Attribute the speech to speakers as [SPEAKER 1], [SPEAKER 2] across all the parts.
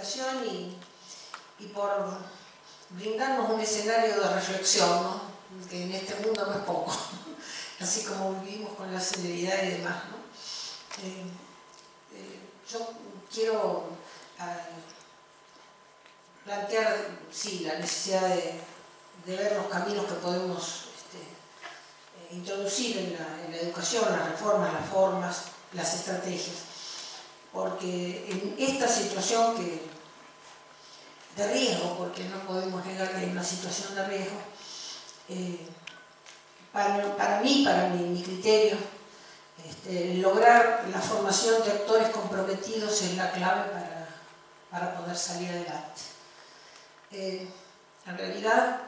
[SPEAKER 1] invitación y por brindarnos un escenario de reflexión, ¿no? Que en este mundo no es poco, así como vivimos con la celeridad y demás, ¿no? Yo quiero plantear, sí, la necesidad de ver los caminos que podemos introducir en la educación, las reformas, las formas, las estrategias, porque en esta situación de riesgo, porque no podemos negar que hay una situación de riesgo, para mí, para mi criterio, lograr la formación de actores comprometidos es la clave para poder salir adelante. En realidad,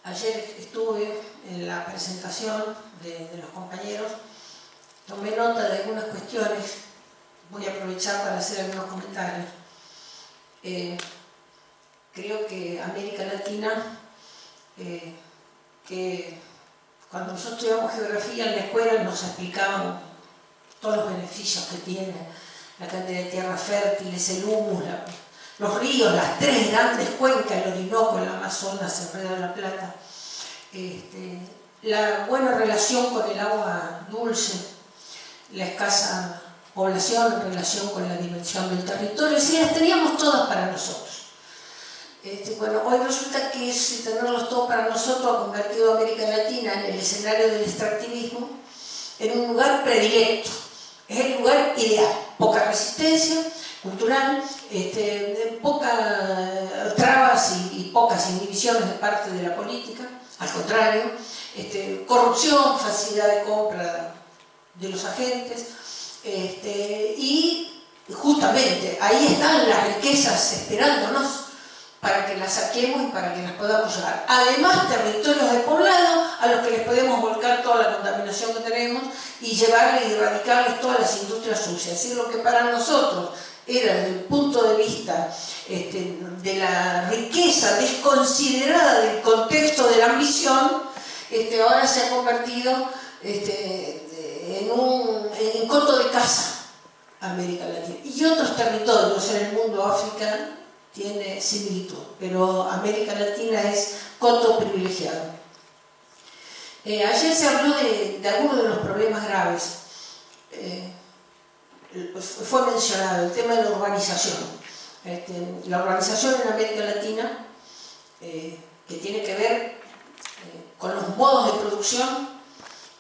[SPEAKER 1] ayer estuve en la presentación de los compañeros, tomé nota de algunas cuestiones, voy a aprovechar para hacer algunos comentarios. Creo que América Latina, que cuando nosotros estudiamos geografía en la escuela nos explicaban todos los beneficios que tiene la cantidad de tierras fértiles, el humus, los ríos, las tres grandes cuencas, el Orinoco, el Amazonas, el Río de la Plata, la buena relación con el agua dulce, la escasa población en relación con la dimensión del territorio, si las teníamos todas para nosotros. Bueno, hoy resulta que tenerlos todos para nosotros ha convertido a América Latina en el escenario del extractivismo en un lugar predilecto. Es el lugar ideal, poca resistencia cultural, pocas trabas y pocas inhibiciones de parte de la política, al contrario, corrupción, facilidad de compra de los agentes, y justamente ahí están las riquezas esperándonos para que las saquemos y para que las podamos llevar. Además, territorios despoblados a los que les podemos volcar toda la contaminación que tenemos y llevarles y erradicarles todas las industrias sucias. Es decir, lo que para nosotros era desde el punto de vista de la riqueza desconsiderada del contexto de la ambición, ahora se ha convertido en coto de caza América Latina. Y otros territorios en el mundo, África tiene similitud, pero América Latina es coto privilegiado. Ayer se habló de algunos de los problemas graves. Fue mencionado el tema de la urbanización. La urbanización en América Latina, que tiene que ver con los modos de producción,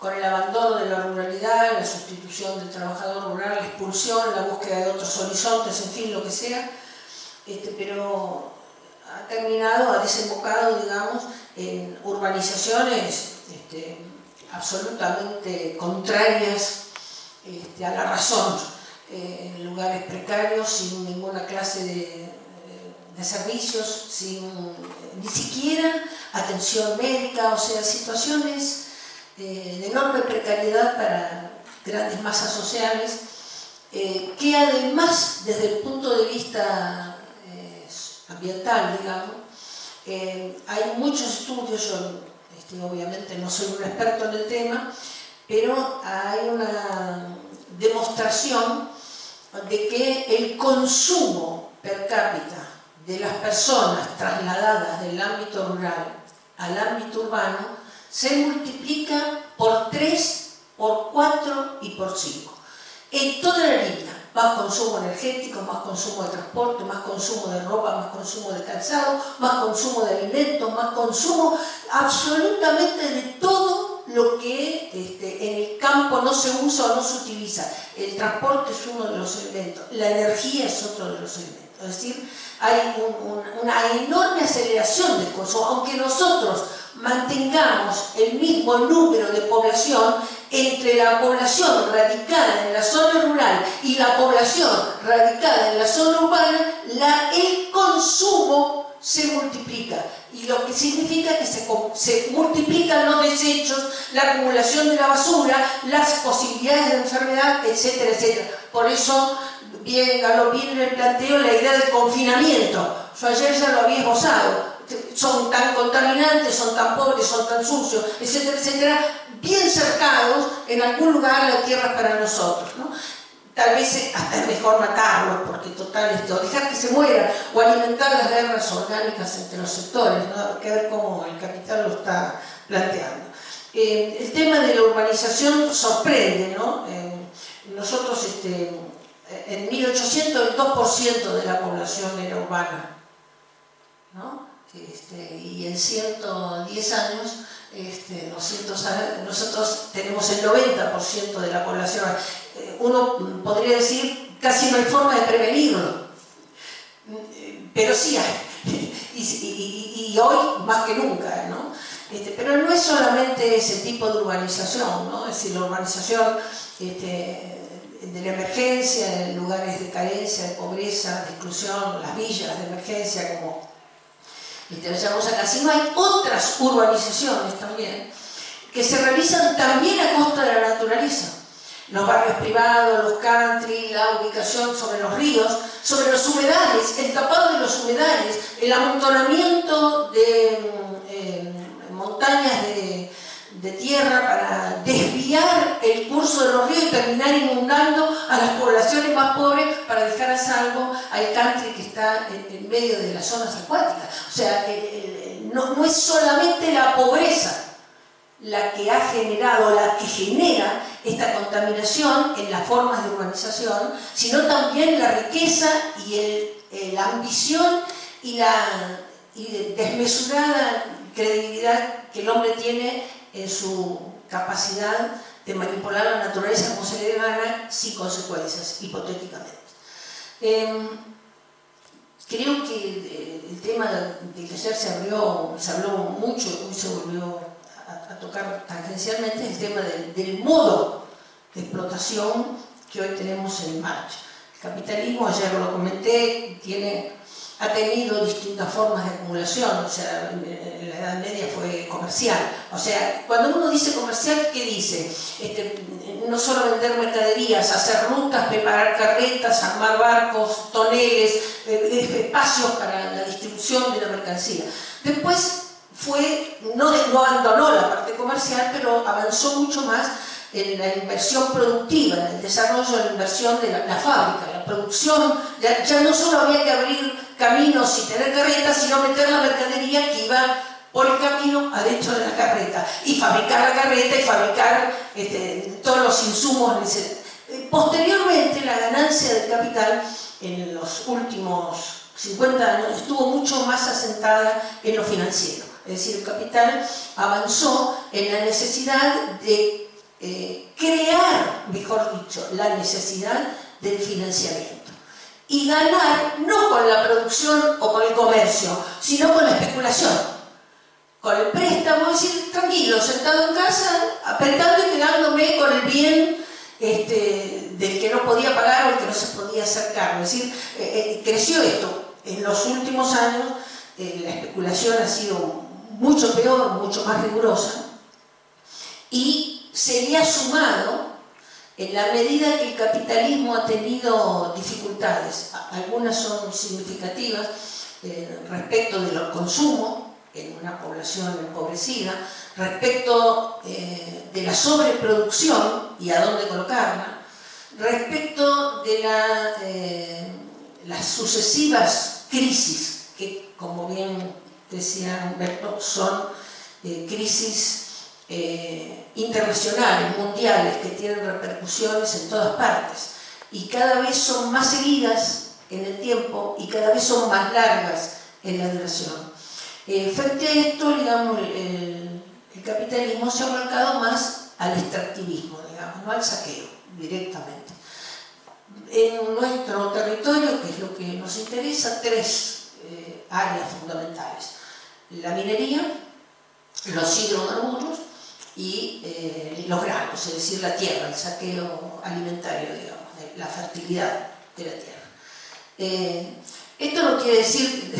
[SPEAKER 1] con el abandono de la ruralidad, la sustitución del trabajador rural, la expulsión, la búsqueda de otros horizontes, en fin, lo que sea, pero ha terminado, ha desembocado, digamos, en urbanizaciones absolutamente contrarias a la razón, en lugares precarios, sin ninguna clase de servicios, sin ni siquiera atención médica, o sea, situaciones de enorme precariedad para grandes masas sociales, que además, desde el punto de vista ambiental, digamos, hay muchos estudios, yo obviamente no soy un experto en el tema, pero hay una demostración de que el consumo per cápita de las personas trasladadas del ámbito rural al ámbito urbano se multiplica por 3, por 4 y por 5. En toda la línea, más consumo energético, más consumo de transporte, más consumo de ropa, más consumo de calzado, más consumo de alimentos, más consumo absolutamente de todo lo que en el campo no se usa o no se utiliza. El transporte es uno de los elementos, la energía es otro de los elementos. Es decir, hay una enorme aceleración del consumo, aunque nosotros mantengamos el mismo número de población entre la población radicada en la zona rural y la población radicada en la zona urbana, el consumo se multiplica, y lo que significa que se multiplican los desechos, la acumulación de la basura, las posibilidades de enfermedad, etcétera, etcétera. Por eso ganó bien en el planteo la idea del confinamiento. Yo ayer ya lo había esbozado. Son tan contaminantes, son tan pobres, son tan sucios, etcétera, etcétera, bien cercados, en algún lugar la tierra para nosotros, ¿no? tal vez hasta es mejor matarlos, porque total esto, dejar que se mueran, o alimentar las guerras orgánicas entre los sectores, ¿no? Hay que ver cómo el capital lo está planteando. El tema de la urbanización sorprende, ¿no? Nosotros, en 1800 el 2% de la población era urbana, ¿no? Y en 110 años, 200 años, nosotros tenemos el 90% de la población. Uno podría decir, casi no hay forma de prevenirlo, pero sí hay, y hoy más que nunca, ¿no? Pero no es solamente ese tipo de urbanización, ¿no? Es decir, la urbanización de la emergencia, en lugares de carencia, de pobreza, de exclusión, las villas de emergencia, como lo llamamos acá, sino hay otras urbanizaciones también que se realizan también a costa de la naturaleza. Los barrios privados, los country, la ubicación sobre los ríos, sobre los humedales, el tapado de los humedales, el amontonamiento de montañas de tierra para desviar el curso de los ríos y terminar inundando a las poblaciones más pobres para dejar a salvo al country que está en medio de las zonas acuáticas. O sea, no es solamente la pobreza la que ha generado, la que genera esta contaminación en las formas de urbanización, sino también la riqueza y la ambición y la desmesurada credibilidad que el hombre tiene en su capacidad de manipular la naturaleza como se le dé gana, sin consecuencias, hipotéticamente. Creo que el tema del que ayer se habló mucho, hoy se volvió a tocar tangencialmente, el tema del modo de explotación que hoy tenemos en marcha. El capitalismo, ayer lo comenté, ha tenido distintas formas de acumulación. O sea, en la Edad Media fue comercial. O sea, cuando uno dice comercial, ¿qué dice? No solo vender mercaderías, hacer rutas, preparar carretas, armar barcos, toneles, espacios para la distribución de la mercancía. Después no abandonó la parte comercial, pero avanzó mucho más en la inversión productiva, en el desarrollo de la inversión de la fábrica, la producción. Ya no solo había que abrir caminos y tener carretas, sino meter la mercadería que iba por el camino adentro de la carreta, y fabricar la carreta y fabricar todos los insumos necesarios. Posteriormente, la ganancia del capital en los últimos 50 años estuvo mucho más asentada en lo financiero. Es decir, el capital avanzó en la necesidad de crear, mejor dicho, la necesidad del financiamiento. Y ganar no con la producción o con el comercio, sino con la especulación. Con el préstamo, es decir, tranquilo, sentado en casa, apretando y quedándome con el bien del que no podía pagar o el que no se podía hacer cargo. Es decir, creció esto. En los últimos años la especulación ha sido mucho peor, mucho más rigurosa, y se le ha sumado en la medida que el capitalismo ha tenido dificultades. Algunas son significativas respecto del consumo en una población empobrecida, respecto de la sobreproducción y a dónde colocarla, respecto de las sucesivas crisis que, como bien decía Humberto, son crisis internacionales, mundiales, que tienen repercusiones en todas partes y cada vez son más seguidas en el tiempo y cada vez son más largas en la duración. Frente a esto, digamos, el capitalismo se ha volcado más al extractivismo, digamos, no al saqueo directamente. En nuestro territorio, que es lo que nos interesa, tres áreas fundamentales: la minería, los hidrocarburos y los granos, es decir, la tierra, el saqueo alimentario, digamos, la fertilidad de la tierra. Esto no quiere decir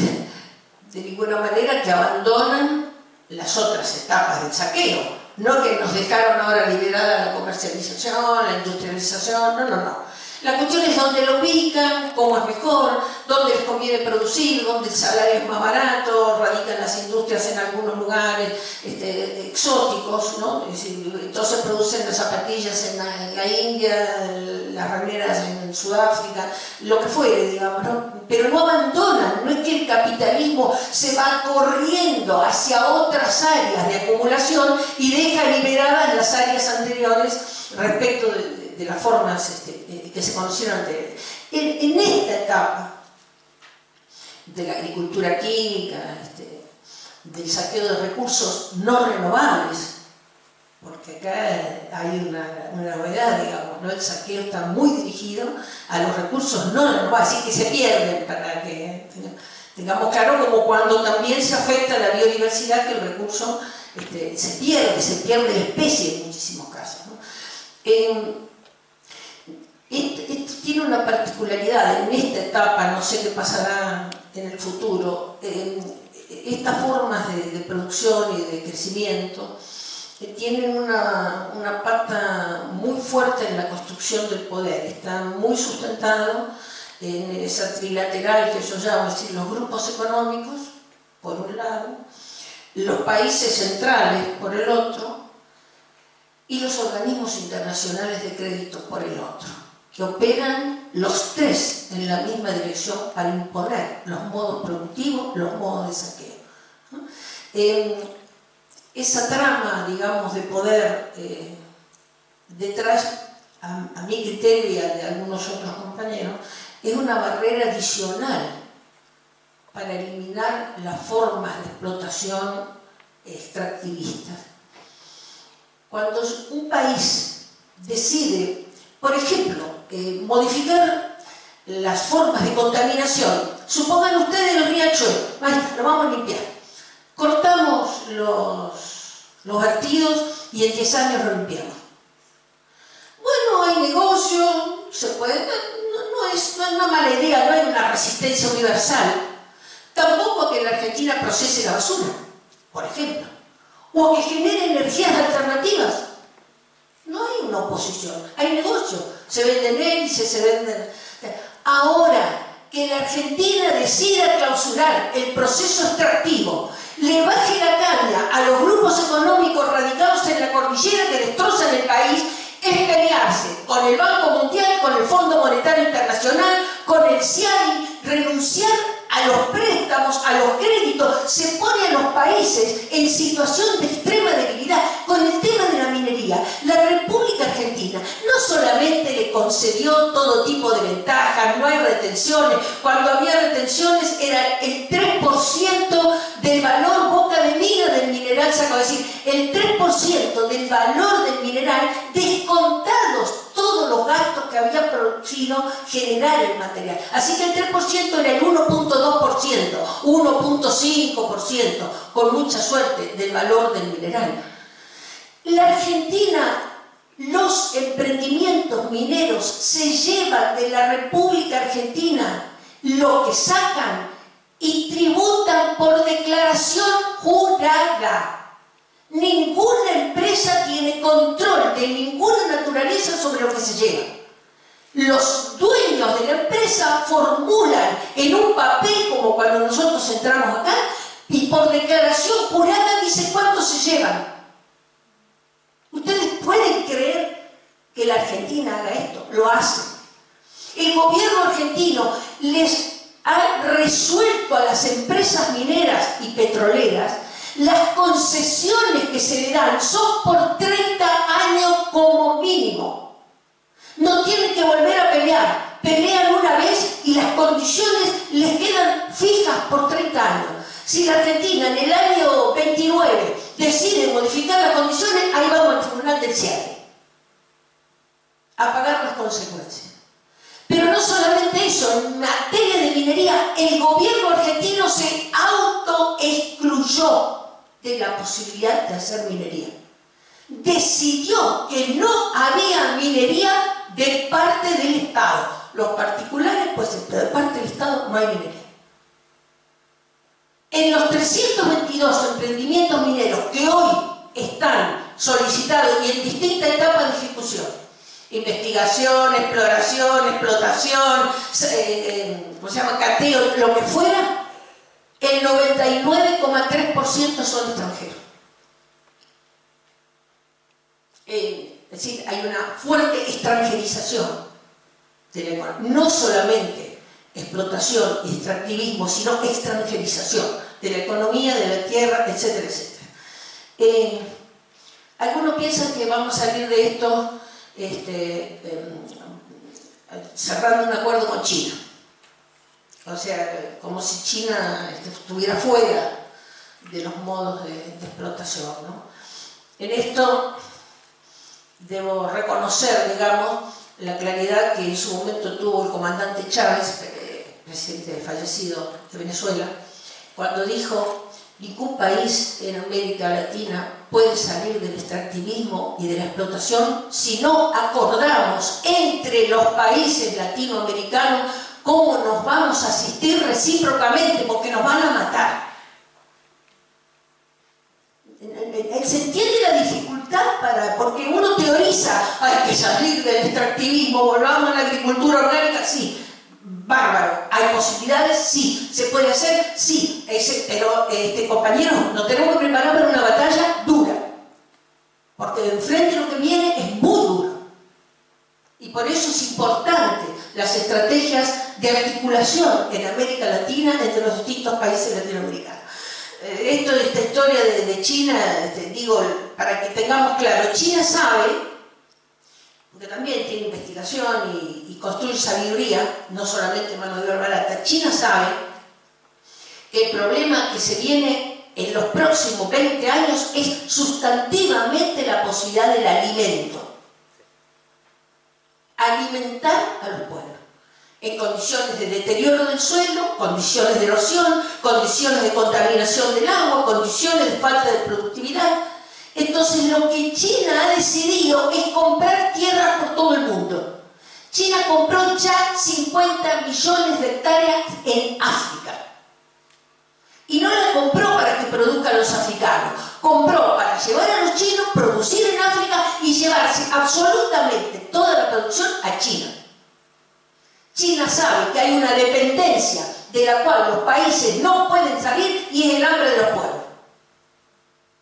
[SPEAKER 1] de ninguna manera que abandonan las otras etapas del saqueo, no que nos dejaron ahora liberada la comercialización, la industrialización, no. La cuestión es dónde lo ubican, cómo es mejor, dónde les conviene producir, dónde el salario es más barato, radican las industrias en algunos lugares exóticos, ¿no? Es decir, entonces producen las zapatillas en la India, las remeras en Sudáfrica, lo que fuere, digamos, ¿no? Pero no abandonan, no es que el capitalismo se va corriendo hacia otras áreas de acumulación y deja liberadas las áreas anteriores respecto de las formas que se conocieron anteriormente. En esta etapa de la agricultura química, del saqueo de recursos no renovables, porque acá hay una novedad, digamos, ¿no? El saqueo está muy dirigido a los recursos no renovables, así que se pierden, para que tengamos claro, como cuando también se afecta la biodiversidad, que el recurso se pierde la especie en muchísimos casos, ¿no? Esto tiene una particularidad en esta etapa, no sé qué pasará en el futuro. Estas formas de producción y de crecimiento tienen una pata muy fuerte en la construcción del poder, está muy sustentado en esa trilateral que yo llamo, es decir, los grupos económicos, por un lado, los países centrales, por el otro, y los organismos internacionales de crédito, por el otro, que operan los tres en la misma dirección para imponer los modos productivos, los modos de saqueo, ¿no? Esa trama, digamos, de poder detrás, a mi criterio y al de algunos otros compañeros, es una barrera adicional para eliminar las formas de explotación extractivistas. Cuando un país decide, por ejemplo, modificar las formas de contaminación, supongan ustedes el riachuelo, lo vamos a limpiar, cortamos los vertidos y en 10 años lo limpiamos. Bueno, hay negocio, se puede, no es una mala idea, no hay una resistencia universal, tampoco que la Argentina procese la basura, por ejemplo, o que genere energías alternativas. No hay una oposición, hay negocio, se venden hélices, se venden... Ahora que la Argentina decida clausurar el proceso extractivo, le baje la caña a los grupos económicos radicados en la cordillera que destrozan el país, es pelearse con el Banco Mundial, con el Fondo Monetario Internacional, con el CIAI, renunciar a los préstamos, a los créditos, se pone a los países en situación de extrema debilidad. Con el tema de la minería, la República Argentina no solamente le concedió todo tipo de ventajas, no hay retenciones, cuando había retenciones era el 3% del valor boca de mina del mineral sacado, es decir, el 3% del valor del mineral descontados todos los gastos que había producido generar el material. Así que el 3% era el 1.2%, 1.5%, con mucha suerte, del valor del mineral. La Argentina, los emprendimientos mineros se llevan de la República Argentina lo que sacan y tributan por declaración jurada. Ninguna empresa tiene control de ninguna naturaleza sobre lo que se lleva. Los dueños de la empresa formulan en un papel, como cuando nosotros entramos acá, y por declaración jurada dice cuánto se llevan. ¿Ustedes pueden creer que la Argentina haga esto? Lo hace. El gobierno argentino les ha resuelto a las empresas mineras y petroleras las concesiones que se le dan son por 30 años como mínimo. No tienen que volver a pelear. Pelean una vez y las condiciones les quedan fijas por 30 años. Si la Argentina en el año 29 decide modificar las condiciones, ahí vamos al Tribunal del CIAI a pagar las consecuencias. Pero no solamente eso, en materia de minería, el gobierno argentino se autoexcluyó de la posibilidad de hacer minería. Decidió que no había minería de parte del Estado. Los particulares, pues, pero de parte del Estado no hay minería. En los 322 emprendimientos mineros que hoy están solicitados y en distintas etapas de ejecución, investigación, exploración, explotación, ¿cómo se llama? Cateo, lo que fuera, el 99,3% son extranjeros. Es decir, hay una fuerte extranjerización de la economía. No solamente explotación y extractivismo, sino extranjerización de la economía, de la tierra, etcétera, etcétera. Algunos piensan que vamos a salir de esto cerrando un acuerdo con China. O sea, como si China estuviera fuera de los modos de explotación, ¿no? En esto debo reconocer, digamos, la claridad que en su momento tuvo el comandante Chávez, presidente fallecido de Venezuela, cuando dijo: ningún país en América Latina puede salir del extractivismo y de la explotación si no acordamos entre los países latinoamericanos cómo nos vamos a asistir recíprocamente, porque nos van a matar. ¿Se entiende la dificultad? Porque uno teoriza, hay que salir del extractivismo, volvamos a la agricultura orgánica, sí, bárbaro. ¿Hay posibilidades? Sí. ¿Se puede hacer? Sí. Pero, compañeros, nos tenemos que preparar para una batalla dura, porque de enfrente lo que viene es muy duro. Y por eso es importante las estrategias de articulación en América Latina entre los distintos países latinoamericanos. Esta historia de China, digo, para que tengamos claro, China sabe, porque también tiene investigación y construye sabiduría, no solamente mano de obra barata. China sabe que el problema que se viene en los próximos 20 años es sustantivamente la posibilidad del alimento. Alimentar a los pueblos en condiciones de deterioro del suelo, condiciones de erosión, condiciones de contaminación del agua, condiciones de falta de productividad. Entonces lo que China ha decidido es comprar tierras por todo el mundo. China compró ya 50 millones de hectáreas en África. Y no la compró para que produzcan los africanos, compró para llevar a los chinos, producir en África y llevarse absolutamente toda la producción a China. China sabe que hay una dependencia de la cual los países no pueden salir y es el hambre de los pueblos.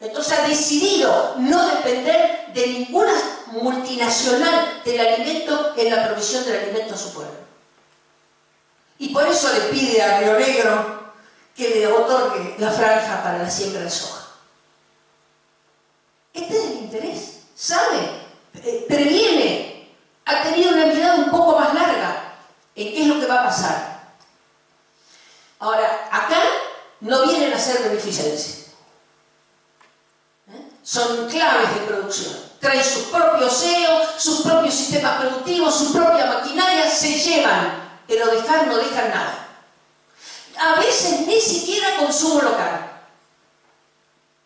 [SPEAKER 1] Entonces ha decidido no depender de ninguna multinacional del alimento en la provisión del alimento a su pueblo. Y por eso le pide a Río Negro que le otorgue la franja para la siembra de soja. Este es el interés, sabe, previene, ha tenido una mirada un poco más larga en qué es lo que va a pasar. Ahora, acá no vienen a ser beneficencia. Son claves de producción. Traen sus propios CEO, sus propios sistemas productivos, su propia maquinaria, se llevan, pero dejar no dejan nada. A veces ni siquiera consumo local,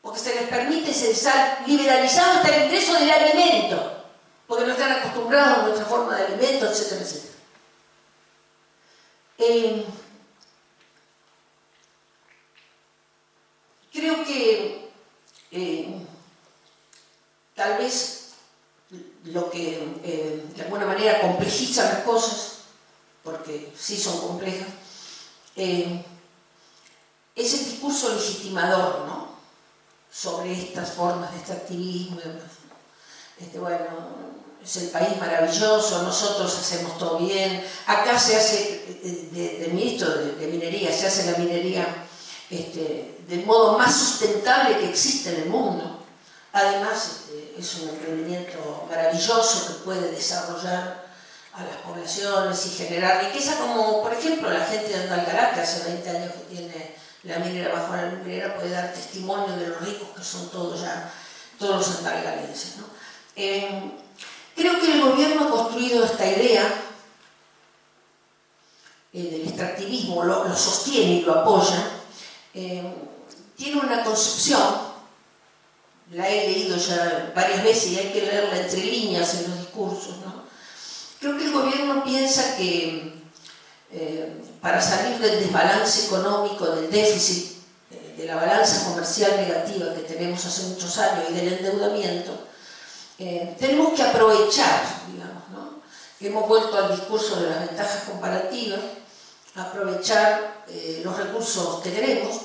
[SPEAKER 1] porque se les permite ser liberalizado hasta el ingreso del alimento, porque no están acostumbrados a nuestra forma de alimento, etcétera, etcétera. Creo que tal vez lo que de alguna manera complejiza las cosas, porque sí son complejas, es el discurso legitimador, ¿no?, sobre estas formas de extractivismo. Bueno, es el país maravilloso, nosotros hacemos todo bien, acá se hace, del ministro de Minería, se hace la minería del modo más sustentable que existe en el mundo. Además, es un emprendimiento maravilloso que puede desarrollar a las poblaciones y generar riqueza, como por ejemplo la gente de Andalgalá, que hace 20 años que tiene la minera bajo la lumbrera, puede dar testimonio de los ricos que son todos los andalgalenses, ¿no? Creo que el gobierno ha construido esta idea del extractivismo, lo sostiene y lo apoya. Tiene una concepción, la he leído ya varias veces y hay que leerla entre líneas en los discursos, ¿no? Creo que el gobierno piensa que para salir del desbalance económico, del déficit, de la balanza comercial negativa que tenemos hace muchos años y del endeudamiento, tenemos que aprovechar, digamos, hemos vuelto al discurso de las ventajas comparativas, aprovechar los recursos que tenemos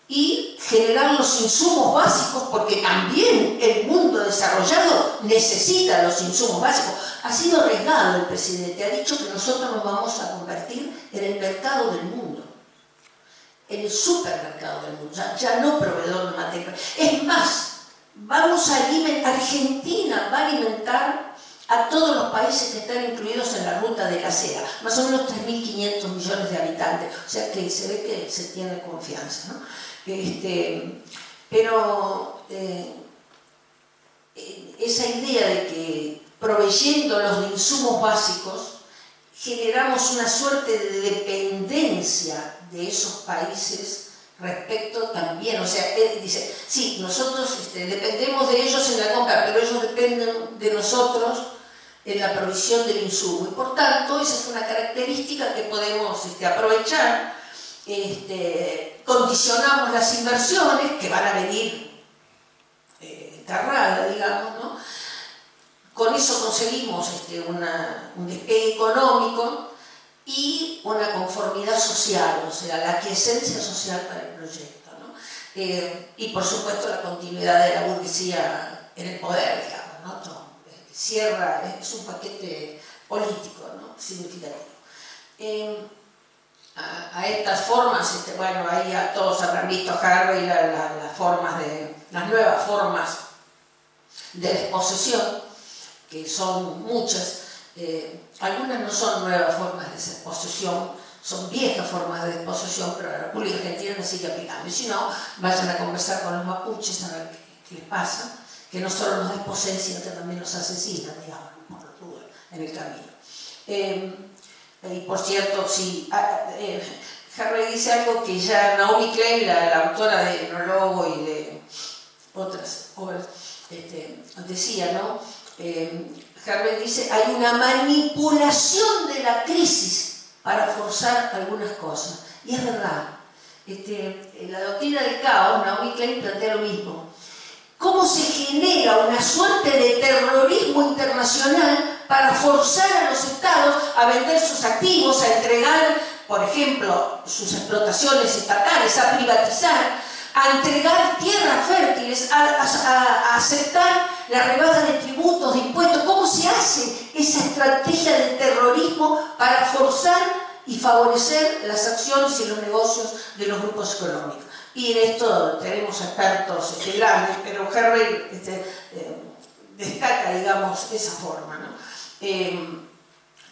[SPEAKER 1] y generar los insumos básicos, porque también el mundo desarrollado necesita los insumos básicos. Ha sido arriesgado el presidente, ha dicho que nosotros nos vamos a convertir en el mercado del mundo, en el supermercado del mundo, ya no proveedor de materia. Es más, vamos a alimentar, Argentina va a alimentar a todos los países que están incluidos en la ruta de la seda, más o menos 3.500 millones de habitantes, o sea que se ve que se tiene confianza, ¿no? Pero esa idea de que proveyendo los insumos básicos generamos una suerte de dependencia de esos países respecto también, o sea, él dice, sí, nosotros dependemos de ellos en la compra, pero ellos dependen de nosotros en la provisión del insumo, y por tanto esa es una característica que podemos aprovechar. Condicionamos las inversiones que van a venir cargadas, digamos, ¿no? Con eso conseguimos un despegue económico y una conformidad social, o sea, la aquiescencia social para el proyecto, ¿no? Y por supuesto la continuidad de la burguesía en el poder, digamos, ¿no? Cierra, es un paquete político, ¿no? Significativo. A estas formas, bueno, ahí ya todos habrán visto Harvey las nuevas formas de desposesión, que son muchas. Algunas no son nuevas formas de desposesión, son viejas formas de desposesión, pero la República Argentina no sigue aplicando. Y si no, vayan a conversar con los mapuches a ver qué les pasa, que no solo nos desposean, sino que también nos asesinan, digamos, por las dudas, en el camino. Y por cierto, sí, Harvey dice algo que ya Naomi Klein, la autora de Enólogo y de otras obras, decía, ¿no? Harvey dice, hay una manipulación de la crisis para forzar algunas cosas. Y es verdad. En la doctrina del caos, Naomi Klein plantea lo mismo. ¿Cómo se genera una suerte de terrorismo internacional para forzar a los estados a vender sus activos, a entregar, por ejemplo, sus explotaciones estatales, a privatizar, a entregar tierras fértiles, a aceptar la rebada de tributos, de impuestos? ¿Cómo se hace esa estrategia de terrorismo para forzar y favorecer las acciones y los negocios de los grupos económicos? Y en esto tenemos expertos grandes, pero Harvey destaca, digamos, esa forma, ¿no?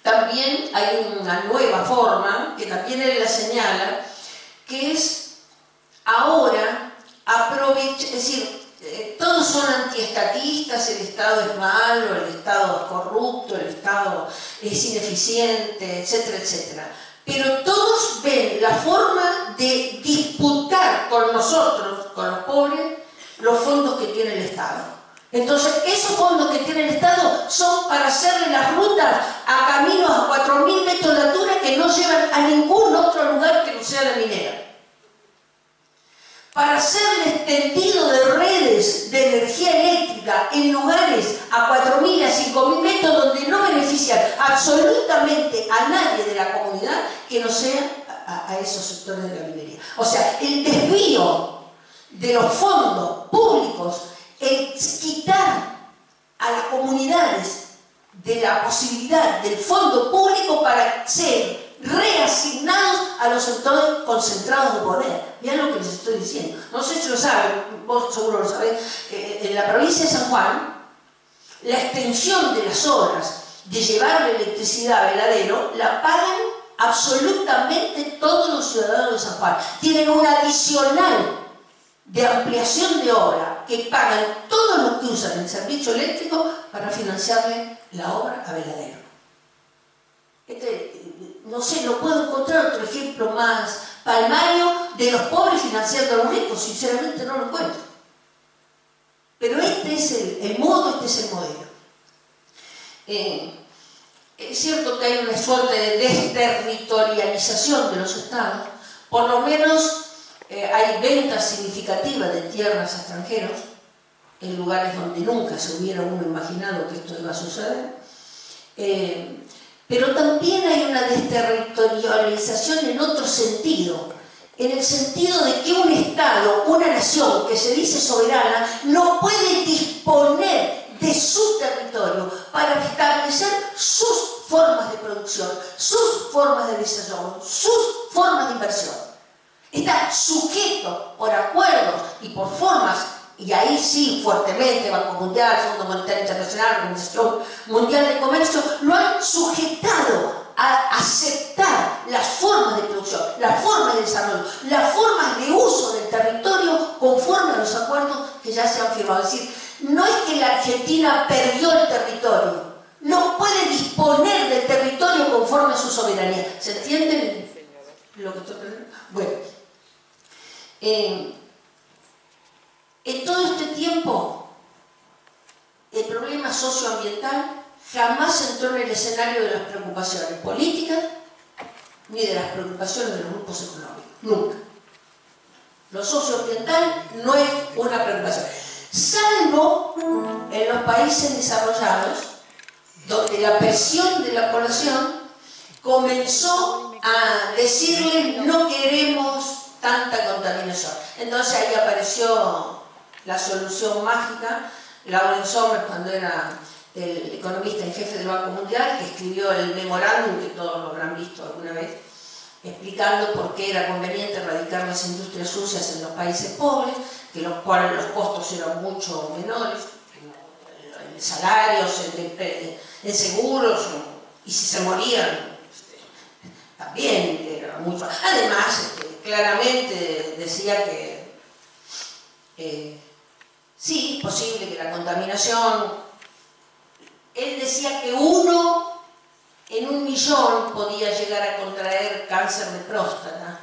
[SPEAKER 1] También hay una nueva forma, que también él la señala, que es ahora es decir, todos son antiestatistas, el Estado es malo, el Estado es corrupto, el Estado es ineficiente, etcétera, etcétera. Pero todos ven la forma de disputar con nosotros, con los pobres, los fondos que tiene el Estado. Entonces, esos fondos que tiene el Estado son para hacerle las rutas a caminos a 4.000 metros de altura que no llevan a ningún otro lugar que no sea la minera. Para hacerle tendido de redes de energía eléctrica en lugares a 4.000 a 5.000 metros donde no benefician absolutamente a nadie de la comunidad que no sea a esos sectores de la minería. O sea, el desvío de los fondos públicos, el quitar a las comunidades de la posibilidad del fondo público para ser reasignados a los sectores concentrados de poder. Vean lo que les estoy diciendo. No sé si lo saben, vos seguro lo sabés. En la provincia de San Juan, la extensión de las obras de llevar la electricidad a Veladero la pagan absolutamente todos los ciudadanos de San Juan. Tienen un adicional de ampliación de obra que pagan todos los que usan el servicio eléctrico para financiarle la obra a Veladero. No sé, no puedo encontrar otro ejemplo más palmario de los pobres financiando a los ricos, sinceramente no lo encuentro. Pero este es el modo, este es el modelo. Es cierto que hay una suerte de desterritorialización de los estados, por lo menos hay ventas significativas de tierras a extranjeros, en lugares donde nunca se hubiera uno imaginado que esto iba a suceder. Pero también hay una desterritorialización en otro sentido, en el sentido de que un Estado, una nación que se dice soberana, no puede disponer de su territorio para establecer sus formas de producción, sus formas de desarrollo, sus formas de inversión. Está sujeto por acuerdos y por formas, y ahí sí fuertemente Banco Mundial, Fondo Monetario Internacional, Organización Mundial de Comercio, lo han sujetado a aceptar las formas de producción, las formas de desarrollo, las formas de uso del territorio conforme a los acuerdos que ya se han firmado. Es decir, no es que la Argentina perdió el territorio, no puede disponer del territorio conforme a su soberanía. ¿Se entiende lo que estoy planteando? Bueno, en todo este tiempo, el problema socioambiental jamás entró en el escenario de las preocupaciones políticas ni de las preocupaciones de los grupos económicos. Nunca. Lo socioambiental no es una preocupación. Salvo en los países desarrollados, donde la presión de la población comenzó a decirles no queremos tanta contaminación. Entonces ahí apareció la solución mágica. Lawrence Summers, cuando era el economista en jefe del Banco Mundial, que escribió el memorándum, que todos lo habrán visto alguna vez, explicando por qué era conveniente erradicar las industrias sucias en los países pobres, que los cuales los costos eran mucho menores, en salarios, en seguros, y si se morían, también era mucho. Además, claramente decía que sí, es posible que la contaminación, él decía que 1 en 1.000.000 podía llegar a contraer cáncer de próstata,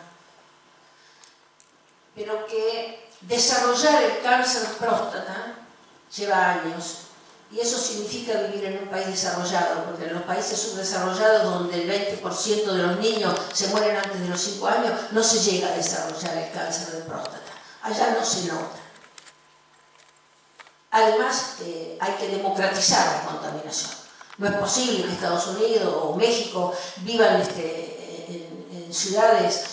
[SPEAKER 1] pero que desarrollar el cáncer de próstata lleva años, y eso significa vivir en un país desarrollado, porque en los países subdesarrollados, donde el 20% de los niños se mueren antes de los 5 años, no se llega a desarrollar el cáncer de próstata. Allá no se nota. Además, hay que democratizar la contaminación. No es posible que Estados Unidos o México vivan en ciudades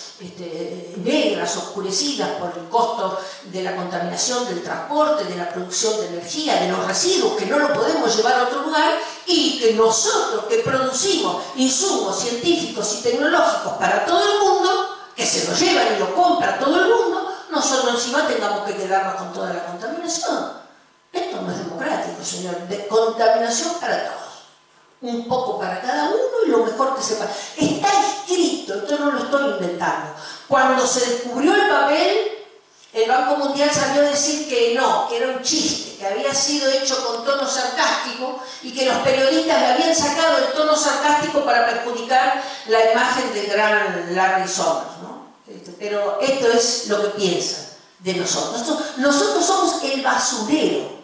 [SPEAKER 1] negras, oscurecidas por el costo de la contaminación, del transporte, de la producción de energía, de los residuos, que no lo podemos llevar a otro lugar, y que nosotros que producimos insumos científicos y tecnológicos para todo el mundo, que se lo llevan y lo compra todo el mundo, nosotros encima tengamos que quedarnos con toda la contaminación. Esto no es democrático, señor. De contaminación para todos. Un poco para cada uno y lo mejor que sepa. Está escrito, esto no lo estoy inventando. Cuando se descubrió el papel, el Banco Mundial salió a decir que no, que era un chiste, que había sido hecho con tono sarcástico y que los periodistas le habían sacado el tono sarcástico para perjudicar la imagen del gran Larry Summers, ¿no? Pero esto es lo que piensan de nosotros. Nosotros somos el basurero.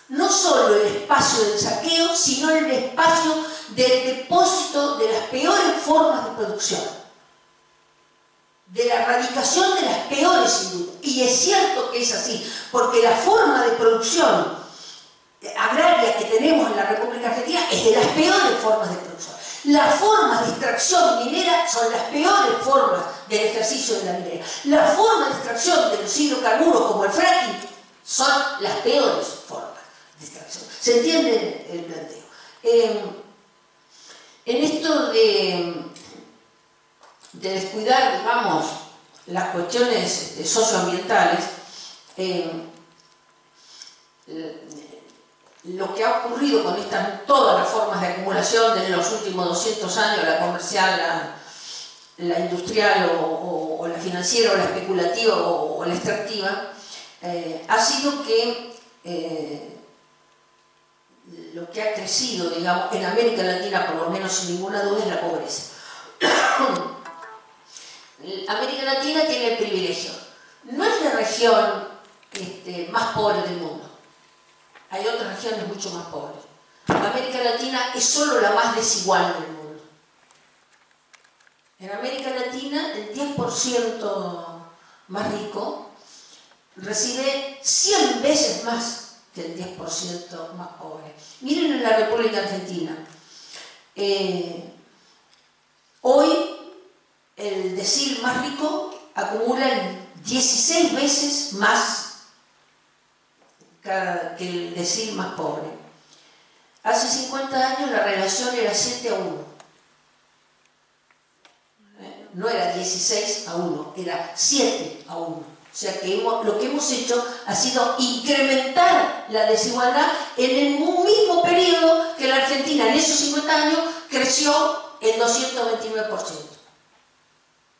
[SPEAKER 1] No solo el espacio del saqueo, sino el espacio del depósito de las peores formas de producción, de la erradicación de las peores industrias. Y es cierto que es así, porque la forma de producción agraria que tenemos en la República Argentina es de las peores formas de producción. Las formas de extracción minera son las peores formas del ejercicio de la minera. Las formas de extracción de los hidrocarburos, como el fracking, son las peores formas. ¿Se entiende el planteo? En esto de descuidar, digamos, las cuestiones socioambientales, lo que ha ocurrido con todas las formas de acumulación de los últimos 200 años, la comercial, la industrial o la financiera o la especulativa o la extractiva, ha sido que lo que ha crecido, digamos, en América Latina, por lo menos sin ninguna duda, es la pobreza. América Latina tiene el privilegio. No es la región más pobre del mundo. Hay otras regiones mucho más pobres. América Latina es solo la más desigual del mundo. En América Latina, el 10% más rico recibe 100 veces más que el 10% más pobre. Miren en la República Argentina. Hoy el decil más rico acumula 16 veces más que el decil más pobre. Hace 50 años la relación era 7-1. No era 16-1, era 7-1. O sea que lo que hemos hecho ha sido incrementar la desigualdad en el mismo periodo que la Argentina en esos 50 años creció el 229%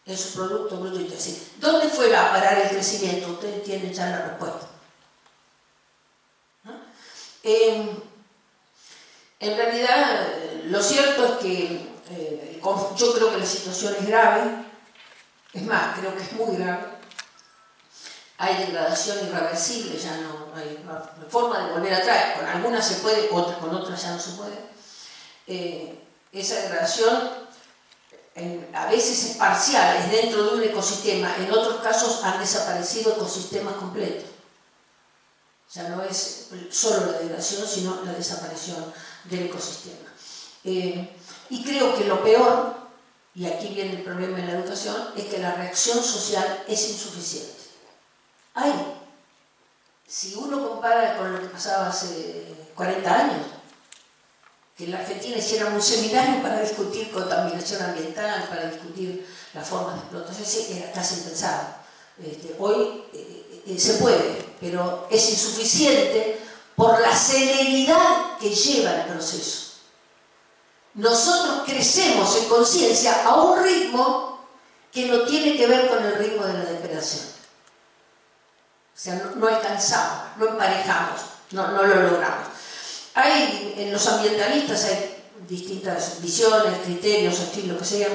[SPEAKER 1] en su Producto Bruto Interno. ¿Dónde fue a parar el crecimiento? Ustedes tienen ya la respuesta. En realidad, lo cierto es que yo creo que la situación es grave, es más, creo que es muy grave. Hay degradación irreversible, ya no hay forma de volver atrás. Con algunas se puede, con otras ya no se puede. Esa degradación a veces es parcial, es dentro de un ecosistema. En otros casos han desaparecido ecosistemas completos. O sea, no es solo la degradación, sino la desaparición del ecosistema. Y creo que lo peor, y aquí viene el problema en la educación, es que la reacción social es insuficiente. Si uno compara con lo que pasaba hace 40 años, que en la Argentina hicieran un seminario para discutir contaminación ambiental, para discutir las formas de explotación, era casi impensable. Hoy se puede, pero es insuficiente por la celeridad que lleva el proceso. Nosotros crecemos en conciencia a un ritmo que no tiene que ver con el ritmo de la depredación. O sea, no alcanzamos, no emparejamos, no lo logramos. En los ambientalistas hay distintas visiones, criterios, en fin, lo que sea.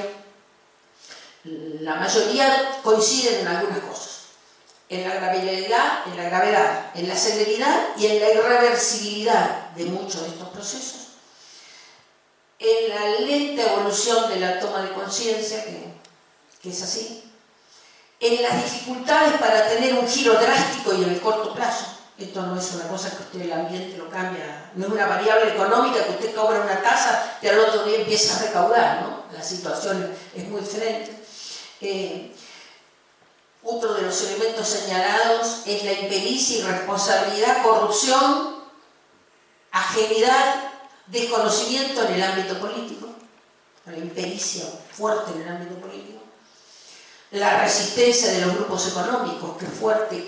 [SPEAKER 1] La mayoría coinciden en algunas cosas. En la gravedad, en la celeridad y en la irreversibilidad de muchos de estos procesos. En la lenta evolución de la toma de conciencia, que es así. En las dificultades para tener un giro drástico y en el corto plazo. Esto no es una cosa que usted el ambiente lo cambia, no es una variable económica que usted cobra una tasa y al otro día empieza a recaudar, ¿no? La situación es muy diferente. Otro de los elementos señalados es la impericia, irresponsabilidad, corrupción, ajenidad, desconocimiento en el ámbito político, la impericia fuerte en el ámbito político. La resistencia de los grupos económicos, que es fuerte,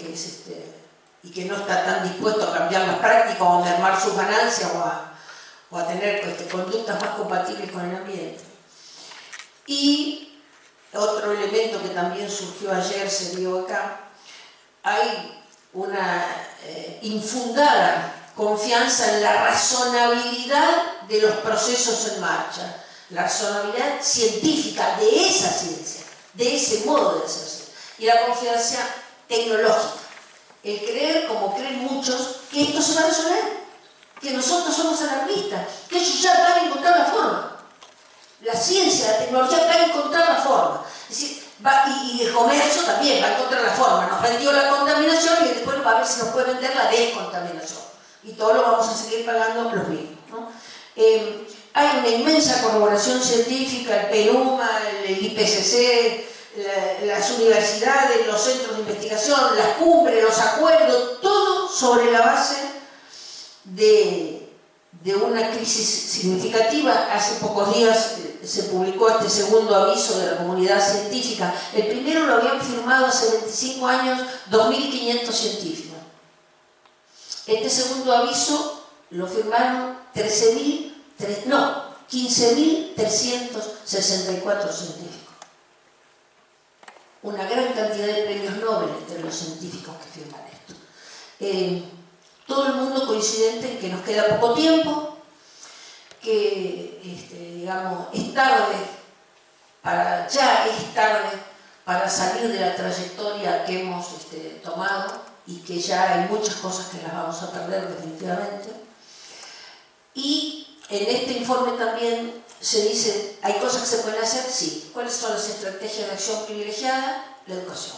[SPEAKER 1] y que no está tan dispuesto a cambiar las prácticas o a mermar sus ganancias o a tener conductas más compatibles con el ambiente. Y otro elemento que también surgió ayer, se vio acá, hay una infundada confianza en la razonabilidad de los procesos en marcha, la razonabilidad científica de esa ciencia, de ese modo de hacerse, y la confianza tecnológica, el creer, como creen muchos, que esto se va a resolver, que nosotros somos alarmistas, que ellos ya van a encontrar la forma. La ciencia, la tecnología va a encontrar la forma. Es decir, y el comercio también va a encontrar la forma. Nos vendió la contaminación y después va a ver si nos puede vender la descontaminación. Y todo lo vamos a seguir pagando los mismos, ¿no? Hay una inmensa corroboración científica, el PENUMA, el IPCC, las universidades, los centros de investigación, las cumbres, los acuerdos, todo sobre la base de una crisis significativa. Hace pocos días se publicó este segundo aviso de la comunidad científica. El primero lo habían firmado hace 25 años 2.500 científicos. Este segundo aviso lo firmaron 15.364 científicos. Una gran cantidad de premios Nobel entre los científicos que firman esto. Todo el mundo coincidente en que nos queda poco tiempo, que digamos, es tarde para salir de la trayectoria que hemos tomado, y que ya hay muchas cosas que las vamos a perder definitivamente. Y en este informe también se dice, ¿hay cosas que se pueden hacer? Sí. ¿Cuáles son las estrategias de acción privilegiada? La educación,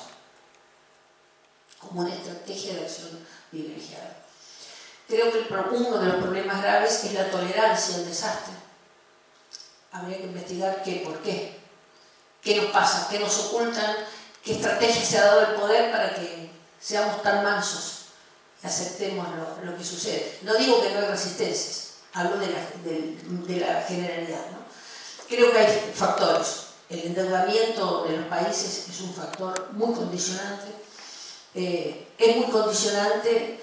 [SPEAKER 1] como una estrategia de acción privilegiada. Creo que uno de los problemas graves es la tolerancia al desastre. habría que investigar qué, por qué. ¿Qué nos pasa? ¿Qué nos ocultan? ¿Qué estrategia se ha dado el poder para que seamos tan mansos y aceptemos lo que sucede? No digo que no hay resistencias, hablo de la generalidad, ¿no? Creo que hay factores. El endeudamiento de los países es un factor muy condicionante. Es muy condicionante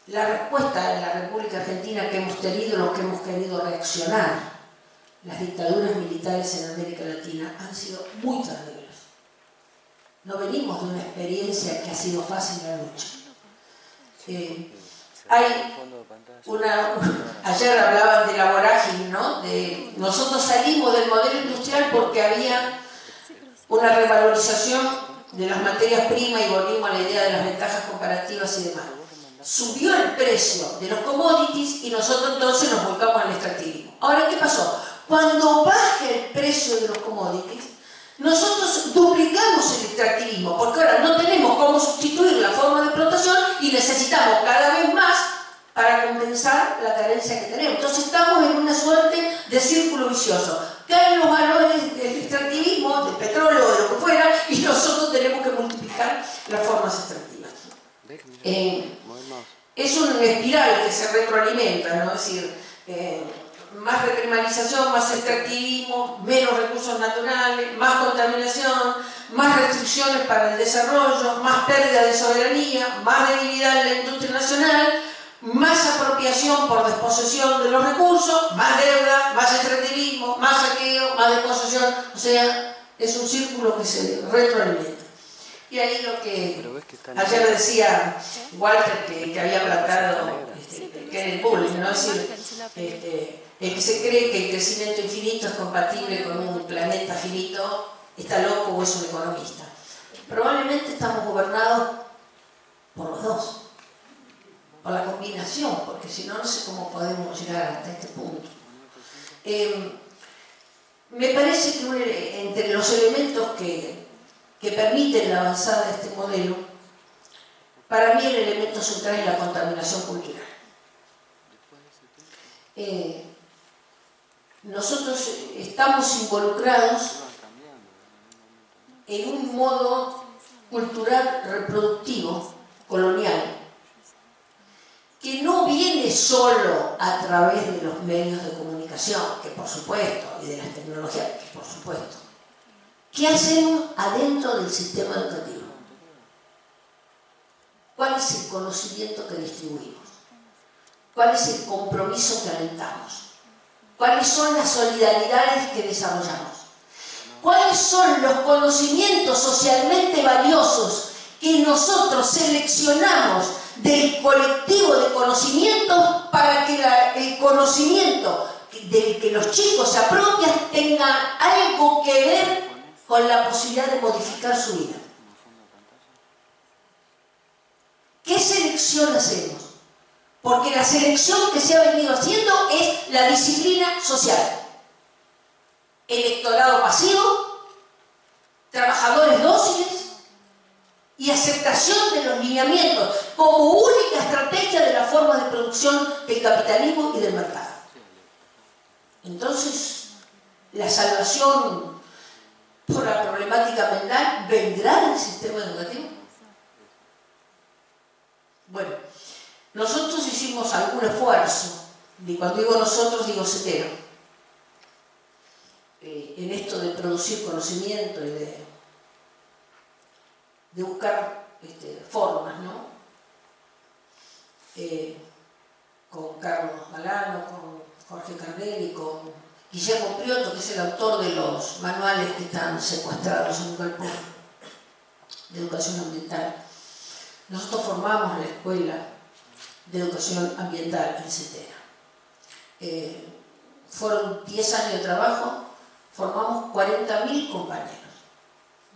[SPEAKER 1] la respuesta de la República Argentina que hemos tenido, los que hemos querido reaccionar. Las dictaduras militares en América Latina han sido muy terribles. No venimos de una experiencia que ha sido fácil la lucha. Ayer hablaban de la vorágine, ¿no? Nosotros salimos del modelo industrial porque había una revalorización de las materias primas y volvimos a la idea de las ventajas comparativas y demás. Subió el precio de los commodities y nosotros entonces nos volcamos al extractivismo. Ahora, ¿qué pasó? Cuando baje el precio de los commodities, nosotros duplicamos el extractivismo, porque ahora no tenemos cómo sustituir la forma de explotación y necesitamos cada vez más para compensar la carencia que tenemos. Entonces estamos en una suerte de círculo vicioso. Caen los valores del extractivismo, del petróleo o de lo que fuera, y nosotros tenemos que multiplicar las formas extractivas. Es una espiral que se retroalimenta, ¿no? Es decir, más reprimarización, más extractivismo, menos recursos naturales, más contaminación, más restricciones para el desarrollo, más pérdida de soberanía, más debilidad en la industria nacional, más apropiación por desposesión de los recursos, más deuda, más extractivismo, más saqueo, más desposesión. O sea, es un círculo que se retroalimenta. Y ahí lo que ayer decía Walter, que había planteado Kenneth Bullen, ¿no? Es decir, el que se cree que el crecimiento infinito es compatible con un planeta finito está loco o es un economista. Probablemente estamos gobernados por los dos, por la combinación, porque si no, no sé cómo podemos llegar hasta este punto. Me parece que entre los elementos que permiten la avanzada de este modelo, para mí el elemento central es la contaminación cultural. Nosotros estamos involucrados en un modo cultural reproductivo, colonial, que no viene solo a través de los medios de comunicación, que por supuesto, y de las tecnologías, que por supuesto. ¿Qué hacemos adentro del sistema educativo? ¿Cuál es el conocimiento que distribuimos? ¿Cuál es el compromiso que alentamos? ¿Cuáles son las solidaridades que desarrollamos? ¿Cuáles son los conocimientos socialmente valiosos que nosotros seleccionamos del colectivo de conocimientos para que el conocimiento del que los chicos se apropian tenga algo que ver con la posibilidad de modificar su vida? ¿Qué selección hacemos? Porque la selección que se ha venido haciendo es la disciplina social. Electorado pasivo, trabajadores dóciles y aceptación de los lineamientos como única estrategia de la forma de producción del capitalismo y del mercado. Entonces, la salvación por la problemática mental vendrá del sistema educativo. Bueno, nosotros hicimos algún esfuerzo, y cuando digo nosotros digo Cetero, en esto de producir conocimiento y de buscar formas, ¿no? Con Carlos Galano, con Jorge Cardelli, con Guillermo Prioto, que es el autor de los manuales que están secuestrados en un galpón de educación ambiental. Nosotros formamos la Escuela de Educación Ambiental en Cetera. Fueron 10 años de trabajo, formamos 40.000 compañeros.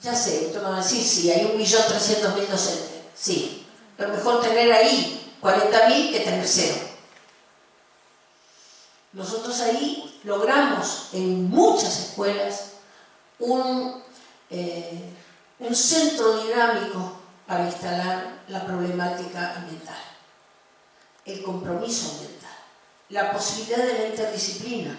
[SPEAKER 1] Ya sé, usted me va a decir, sí, hay 1.300.000 docentes, sí, pero mejor tener ahí 40.000 que tener 0. Nosotros ahí logramos en muchas escuelas un centro dinámico para instalar la problemática ambiental, el compromiso ambiental, la posibilidad de la interdisciplina,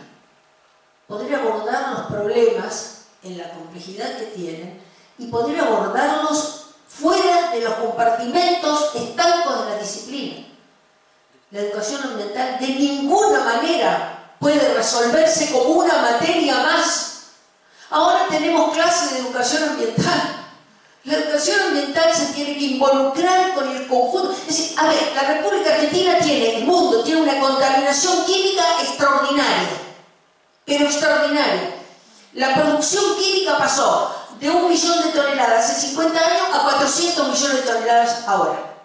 [SPEAKER 1] poder abordar los problemas en la complejidad que tienen y poder abordarlos fuera de los compartimentos estancos de la disciplina. La educación ambiental de ninguna manera puede resolverse como una materia más. Ahora tenemos clases de educación ambiental. La educación ambiental se tiene que involucrar con el conjunto. Es decir, a ver, la República Argentina tiene, el mundo tiene una contaminación química extraordinaria, pero extraordinaria. La producción química pasó de 1 millón de toneladas hace 50 años a 400 millones de toneladas ahora.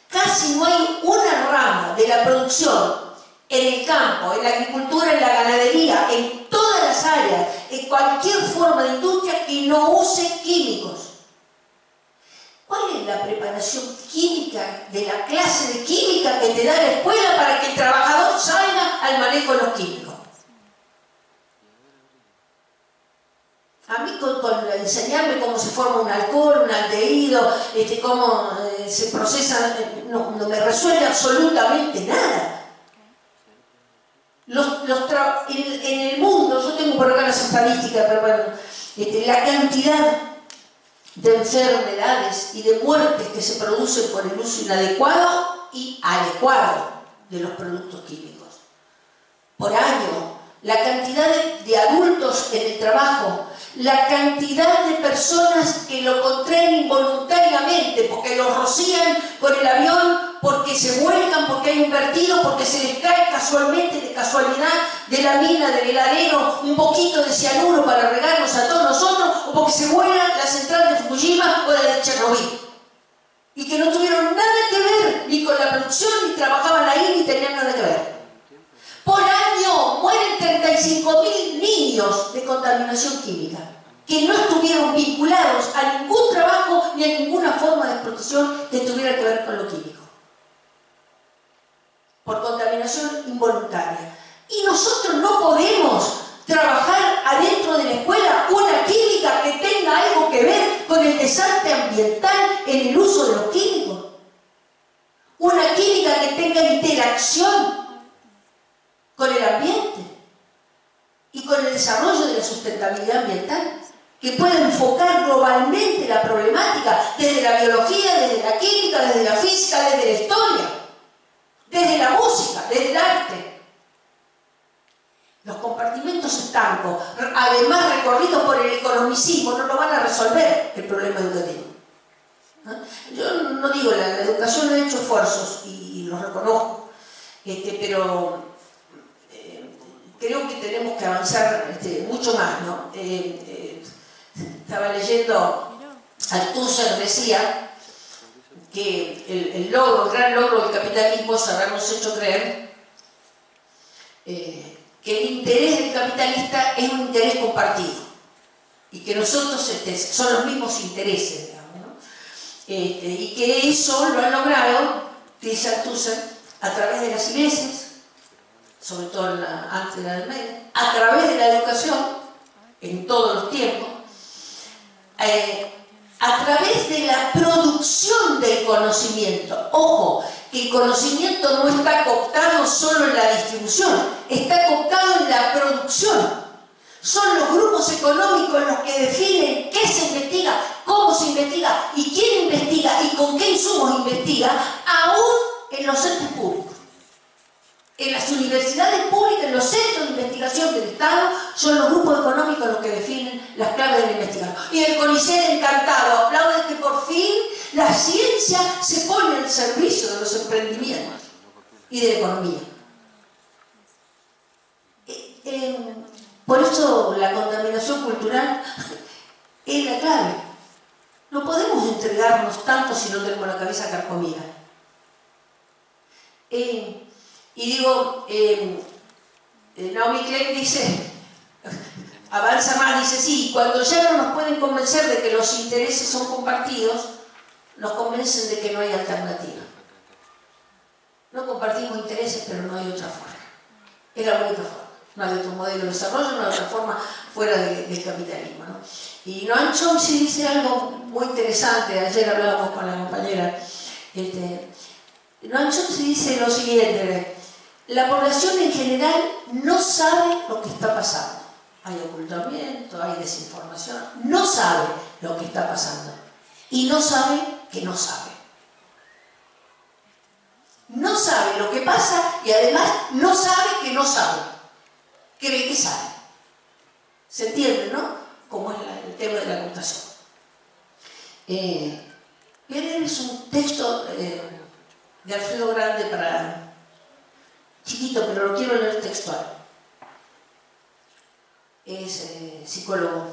[SPEAKER 1] Casi no hay una rama de la producción en el campo, en la agricultura, en la ganadería, en todas las áreas, en cualquier forma de industria que no use químicos. ¿Cuál es la preparación química de la clase de química que te da la escuela para que el trabajador salga al manejo de los químicos? A mí con enseñarme cómo se forma un alcohol, un aldehído, cómo se procesa, no me resuelve absolutamente nada. En el mundo, yo tengo por acá las estadísticas, pero bueno, la cantidad de enfermedades y de muertes que se producen por el uso inadecuado y adecuado de los productos químicos. Por año, la cantidad de adultos en el trabajo, la cantidad de personas que lo contraen involuntariamente, porque los rocían con el avión, porque se vuelcan, porque hay un vertido, porque se les cae casualmente, de casualidad, de la mina, del heladero, un poquito de cianuro para regarnos a todos nosotros, o porque se vuela la central de Fukushima o la de Chernobyl. Y que no tuvieron nada que ver ni con la producción, ni trabajaban ahí, ni tenían nada que ver. Por año mueren 35.000 niños de contaminación química, que no estuvieron vinculados a ningún trabajo ni a ninguna forma de explotación que tuviera que ver con lo químico. Por contaminación involuntaria. Y nosotros no podemos trabajar adentro de la escuela una química que tenga algo que ver con el desastre ambiental en el uso de los químicos. Una química que tenga interacción con el ambiente y con el desarrollo de la sustentabilidad ambiental, que pueda enfocar globalmente la problemática desde la biología, desde la química, desde la física, desde la historia, desde la música, desde el arte. Los compartimentos estancos, además recorridos por el economicismo, no lo van a resolver el problema educativo. Yo no digo, la educación ha hecho esfuerzos y los reconozco, pero creo que tenemos que avanzar mucho más, ¿no? Estaba leyendo, Althusser decía que el gran logro del capitalismo es habernos hecho creer que el interés del capitalista es un interés compartido y que nosotros son los mismos intereses, digamos, ¿no? Y que eso lo han logrado, dice Althusser, a través de las iglesias, sobre todo antes de la Edad Media, a través de la educación, en todos los tiempos, a través de la producción del conocimiento. Ojo, que el conocimiento no está cooptado solo en la distribución, está cooptado en la producción. Son los grupos económicos los que definen qué se investiga, cómo se investiga y quién investiga y con qué insumos investiga, aún en los entes públicos. En las universidades públicas, en los centros de investigación del Estado, son los grupos económicos los que definen las claves de la investigación. Y el CONICET, encantado, aplaude que por fin la ciencia se pone al servicio de los emprendimientos y de la economía. Por eso la contaminación cultural es la clave. No podemos entregarnos tanto si no tenemos la cabeza carcomida. Y digo, Naomi Klein dice, avanza más, dice, sí, cuando ya no nos pueden convencer de que los intereses son compartidos, nos convencen de que no hay alternativa. No compartimos intereses, pero no hay otra forma. Es la única forma. No hay otro modelo de desarrollo, no hay otra forma fuera del capitalismo, ¿no? Y Noam Chomsky dice algo muy interesante, ayer hablábamos con la compañera, Noam Chomsky dice lo siguiente, La población en general no sabe lo que está pasando. Hay ocultamiento, hay desinformación, no sabe lo que está pasando. Y no sabe que no sabe. No sabe lo que pasa y además no sabe que no sabe. Cree que sabe. ¿Se entiende, no? Como es el tema de la ocultación. Es un texto de Alfredo Grande para chiquito, pero lo quiero leer textual. Es psicólogo.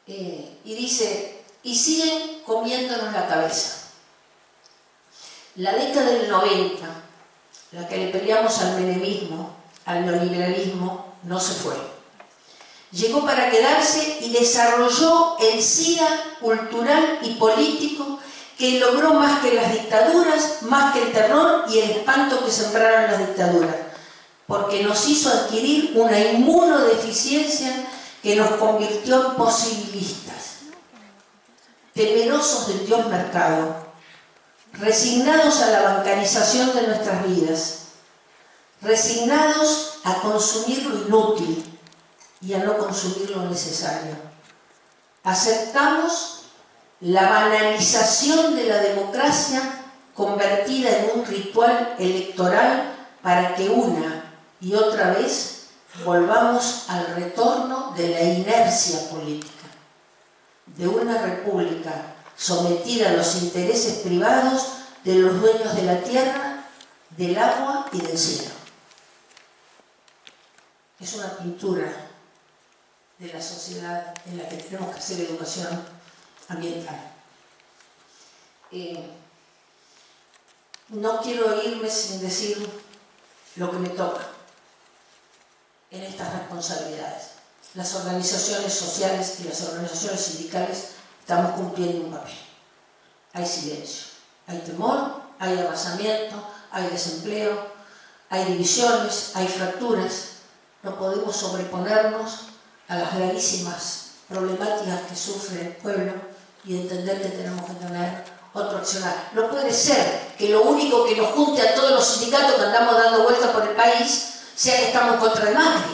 [SPEAKER 1] Y dice, y siguen comiéndonos la cabeza. La década del 90, la que le peleamos al menemismo, al neoliberalismo, no se fue. Llegó para quedarse y desarrolló el SIDA cultural y político que logró más que las dictaduras, más que el terror y el espanto que sembraron las dictaduras, porque nos hizo adquirir una inmunodeficiencia que nos convirtió en posibilistas, temerosos del Dios mercado, resignados a la bancarización de nuestras vidas, resignados a consumir lo inútil y a no consumir lo necesario. Aceptamos la banalización de la democracia convertida en un ritual electoral para que una y otra vez volvamos al retorno de la inercia política, de una república sometida a los intereses privados de los dueños de la tierra, del agua y del cielo. Es una pintura de la sociedad en la que tenemos que hacer educación ambiental. No quiero irme sin decir lo que me toca en estas responsabilidades. Las organizaciones sociales y las organizaciones sindicales estamos cumpliendo un papel. Hay silencio, hay temor, hay arrasamiento, hay desempleo, hay divisiones, hay fracturas. No podemos sobreponernos a las gravísimas problemáticas que sufre el pueblo y entender que tenemos que tener otro accionar. No puede ser que lo único que nos junte a todos los sindicatos que andamos dando vueltas por el país sea que estamos contra el Macri,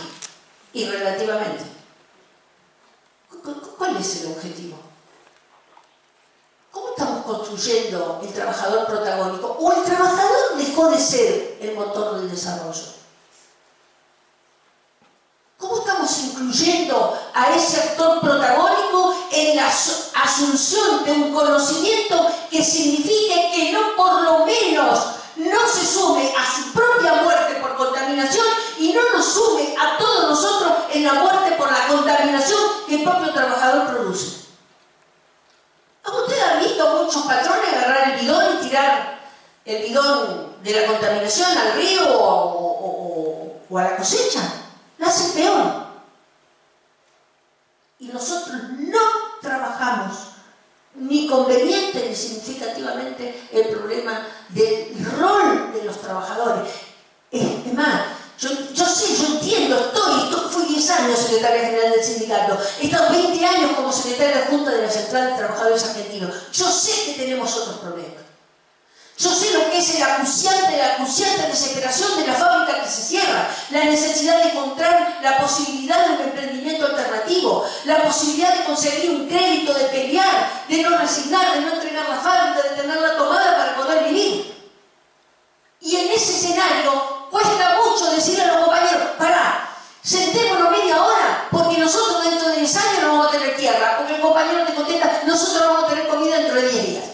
[SPEAKER 1] y relativamente. ¿Cuál es el objetivo? ¿Cómo estamos construyendo el trabajador protagónico? ¿O el trabajador dejó de ser el motor del desarrollo? ¿Cómo estamos incluyendo a ese actor protagónico en la asunción de un conocimiento que signifique que no por lo menos no se sume a su propia muerte por contaminación y no nos sume a todos nosotros en la muerte por la contaminación que el propio trabajador produce? ¿Usted ha visto a muchos patrones agarrar el bidón y tirar el bidón de la contaminación al río o a la cosecha? La hace peor. Y nosotros no trabajamos ni conveniente ni significativamente el problema del rol de los trabajadores. Es más, yo entiendo, fui 10 años secretaria general del sindicato, he estado 20 años como secretaria adjunta de la Central de Trabajadores Argentinos. Yo sé que tenemos otros problemas. Yo sé lo que es la acuciante desesperación de la fábrica que se cierra, la necesidad de encontrar la posibilidad de un emprendimiento alternativo, la posibilidad de conseguir un crédito, de pelear, de no resignar, de no entregar la fábrica, de tenerla tomada para poder vivir. Y en ese escenario cuesta mucho decirle a los compañeros, pará, sentémonos media hora, porque nosotros dentro de 10 años no vamos a tener tierra, porque el compañero te contesta, nosotros vamos a tener comida dentro de 10 días.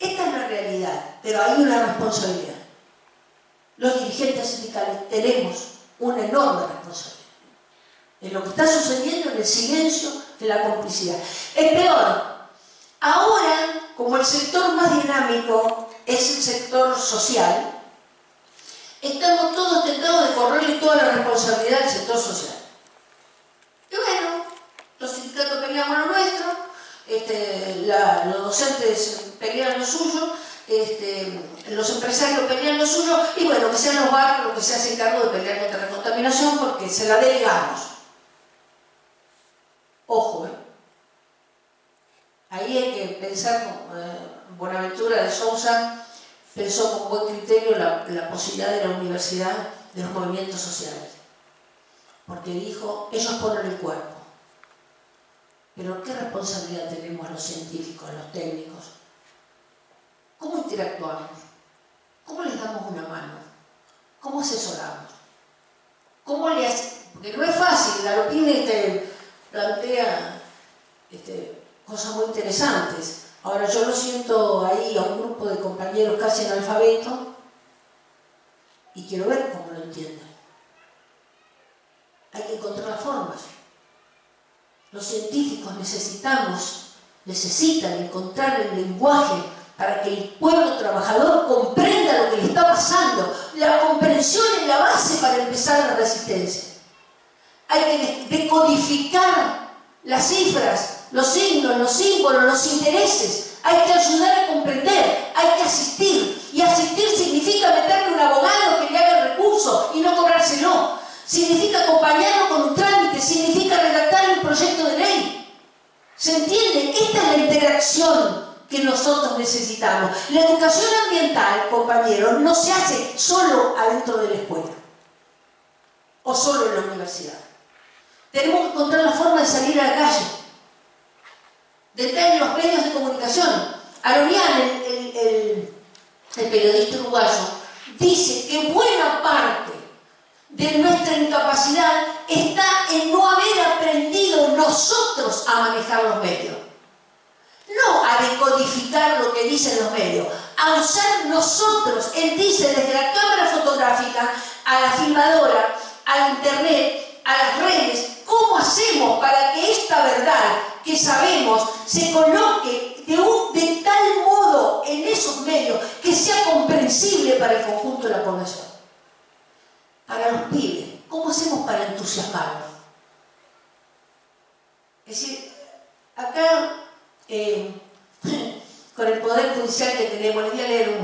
[SPEAKER 1] Esta es la realidad, pero hay una responsabilidad. Los dirigentes sindicales tenemos una enorme responsabilidad en lo que está sucediendo, en el silencio, en la complicidad. Es peor, ahora, como el sector más dinámico es el sector social, estamos todos tentados de correrle toda la responsabilidad al sector social. Y bueno, los sindicatos peleamos lo nuestro, los docentes pelean lo suyo, los empresarios pelean lo suyo, y bueno, que sean los barrios los que se hacen cargo de pelear contra la contaminación porque se la delegamos. Ojo, Ahí hay que pensar, Buenaventura de Sousa pensó con buen criterio la posibilidad de la universidad de los movimientos sociales, porque dijo, ellos ponen el cuerpo, pero ¿qué responsabilidad tenemos los científicos, los técnicos? ¿Cómo interactuamos? ¿Cómo les damos una mano? ¿Cómo asesoramos? ¿Cómo le hacemos? Porque no es fácil, la Galopine plantea cosas muy interesantes. Ahora yo lo siento ahí a un grupo de compañeros casi analfabetos y quiero ver cómo lo entienden. Hay que encontrar las formas. Los científicos necesitan encontrar el lenguaje para que el pueblo trabajador comprenda lo que le está pasando. La comprensión es la base para empezar la resistencia. Hay que decodificar las cifras, los signos, los símbolos, los intereses. Hay que ayudar a comprender, hay que asistir. Y asistir significa meterle un abogado que le haga el recurso y no cobrárselo. Significa acompañarlo con un trámite, significa redactar un proyecto de ley. ¿Se entiende? Esta es la interacción que nosotros necesitamos. La educación ambiental, compañeros, no se hace solo adentro de la escuela o solo en la universidad. Tenemos que encontrar la forma de salir a la calle, de entrar en los medios de comunicación. Aronian, el periodista uruguayo, dice que buena parte de nuestra incapacidad está en no haber aprendido nosotros a manejar los medios. No a decodificar lo que dicen los medios, a usar nosotros. Él dice desde la cámara fotográfica a la filmadora, al internet, a las redes, ¿cómo hacemos para que esta verdad que sabemos se coloque de tal modo en esos medios que sea comprensible para el conjunto de la población? Para los pibes, ¿cómo hacemos para entusiasmarlos? Es decir, acá, con el Poder Judicial que tenemos, les voy a leer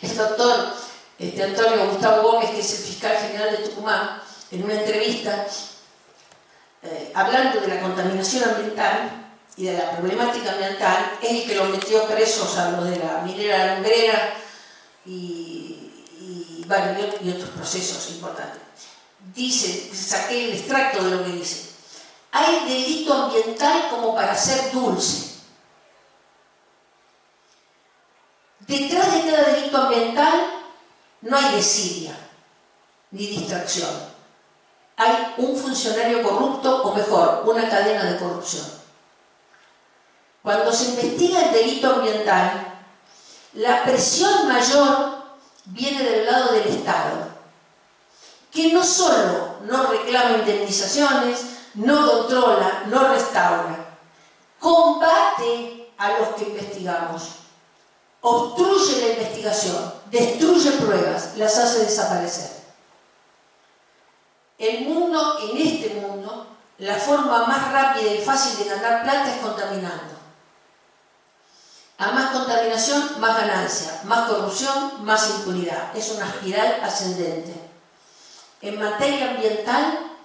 [SPEAKER 1] el doctor Antonio Gustavo Gómez, que es el fiscal general de Tucumán, en una entrevista, hablando de la contaminación ambiental y de la problemática ambiental, es el que los metió presos a los de la minera La Lumbrera y otros procesos importantes. Dice, saqué el extracto de lo que dice: hay delito ambiental como para ser dulce. Detrás de cada delito ambiental no hay desidia ni distracción. Hay un funcionario corrupto, o mejor, una cadena de corrupción. Cuando se investiga el delito ambiental, la presión mayor viene del lado del Estado, que no solo no reclama indemnizaciones, no controla, no restaura, combate a los que investigamos, obstruye la investigación, destruye pruebas, las hace desaparecer. El mundo, en este mundo, la forma más rápida y fácil de ganar plata es contaminando. A más contaminación, más ganancia, más corrupción, más impunidad. Es una espiral ascendente. En materia ambiental,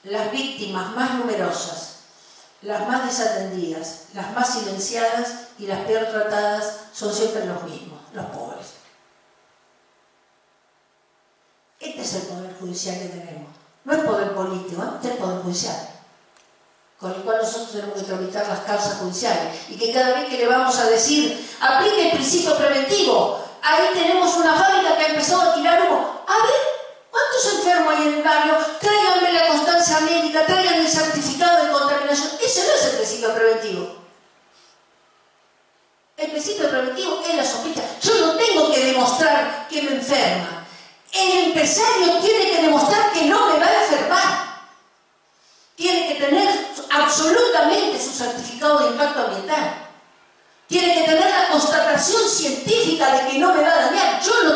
[SPEAKER 1] las víctimas más numerosas, las más desatendidas, las más silenciadas y las peor tratadas son siempre los mismos, los pobres. Este es el poder judicial que tenemos. No es poder político, este es poder judicial, con el cual nosotros tenemos que tramitar las causas judiciales, y que cada vez que le vamos a decir, aplique el principio preventivo, ahí tenemos una fábrica que ha empezado a tirar humo. A ver, ¿cuántos enfermos hay en el barrio? Tráiganme la constancia médica, traigan el certificado de contaminación. Ese no es el principio preventivo. El principio preventivo es la sospecha. Yo no tengo que demostrar que me enferma. El empresario tiene que demostrar que no me va a enfermar. Tiene que tener absolutamente su certificado de impacto ambiental. Tiene que tener la constatación científica de que no me va a dañar. Yo no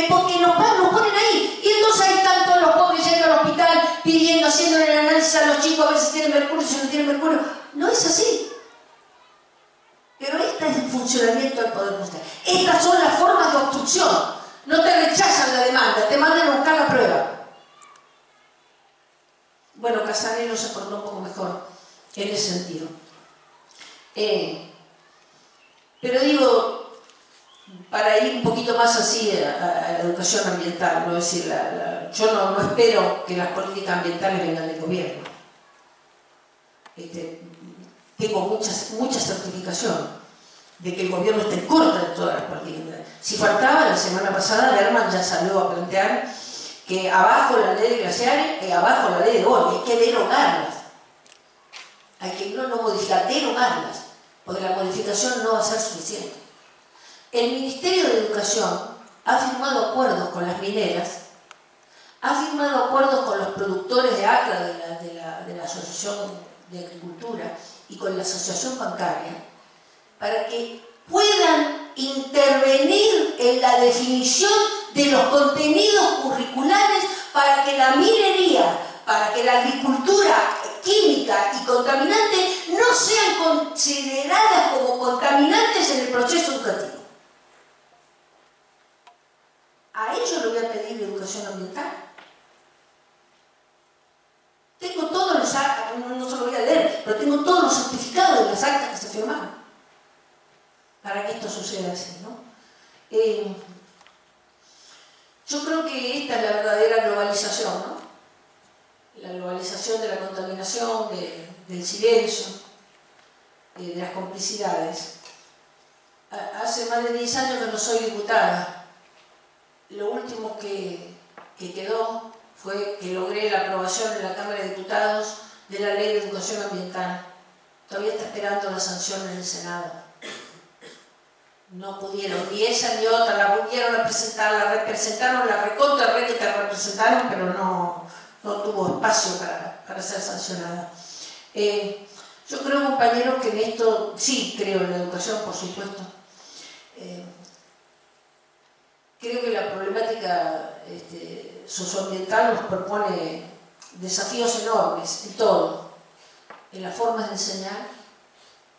[SPEAKER 1] porque nos ponen ahí. Y entonces hay tantos los pobres yendo al hospital pidiendo, haciéndole el análisis a los chicos a ver si tienen mercurio, si no tienen mercurio. No es así. Pero este es el funcionamiento del poder judicial. Estas son las formas de obstrucción. No te rechazan la demanda, te mandan a buscar la prueba. Bueno, Casanelo se portó un poco mejor en ese sentido. Pero digo, para ir un poquito más así a la educación ambiental, ¿no? Es decir, yo no espero que las políticas ambientales vengan del gobierno. Tengo mucha certificación de que el gobierno está en contra de todas las políticas. Si faltaba, la semana pasada Berman ya salió a plantear que abajo la ley de glaciares y abajo la ley de bosque, hay que derogarlas. Hay que no modificar, derogarlas, porque la modificación no va a ser suficiente. El Ministerio de Educación ha firmado acuerdos con las mineras, ha firmado acuerdos con los productores de ACRA, de la Asociación de Agricultura, y con la Asociación Bancaria, para que puedan intervenir en la definición de los contenidos curriculares para que la minería, para que la agricultura química y contaminante no sean consideradas como contaminantes en el proceso educativo. A ellos le voy a pedir educación ambiental. Tengo todos los actas, no se lo voy a leer, pero tengo todos los certificados de las actas que se firmaron para que esto suceda así, ¿no? Yo creo que esta es la verdadera globalización, ¿no? La globalización de la contaminación, del silencio, de las complicidades. Hace más de 10 años que no soy diputada. Lo último que quedó fue que logré la aprobación en la Cámara de Diputados de la Ley de Educación Ambiental. Todavía está esperando la sanción en el Senado. No pudieron, ni esa ni otra, la volvieron a presentar, la representaron, la representaron, pero no tuvo espacio para ser sancionada. Yo creo, compañeros, que en esto, sí creo en la educación, por supuesto. Creo que la problemática socioambiental nos propone desafíos enormes en todo, en las formas de enseñar,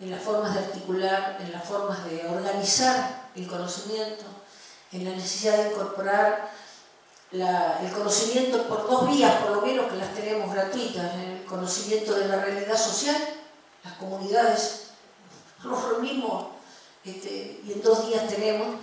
[SPEAKER 1] en las formas de articular, en las formas de organizar el conocimiento, en la necesidad de incorporar el conocimiento por dos vías, por lo menos, que las tenemos gratuitas: el conocimiento de la realidad social. Las comunidades nos reunimos y en 2 días tenemos,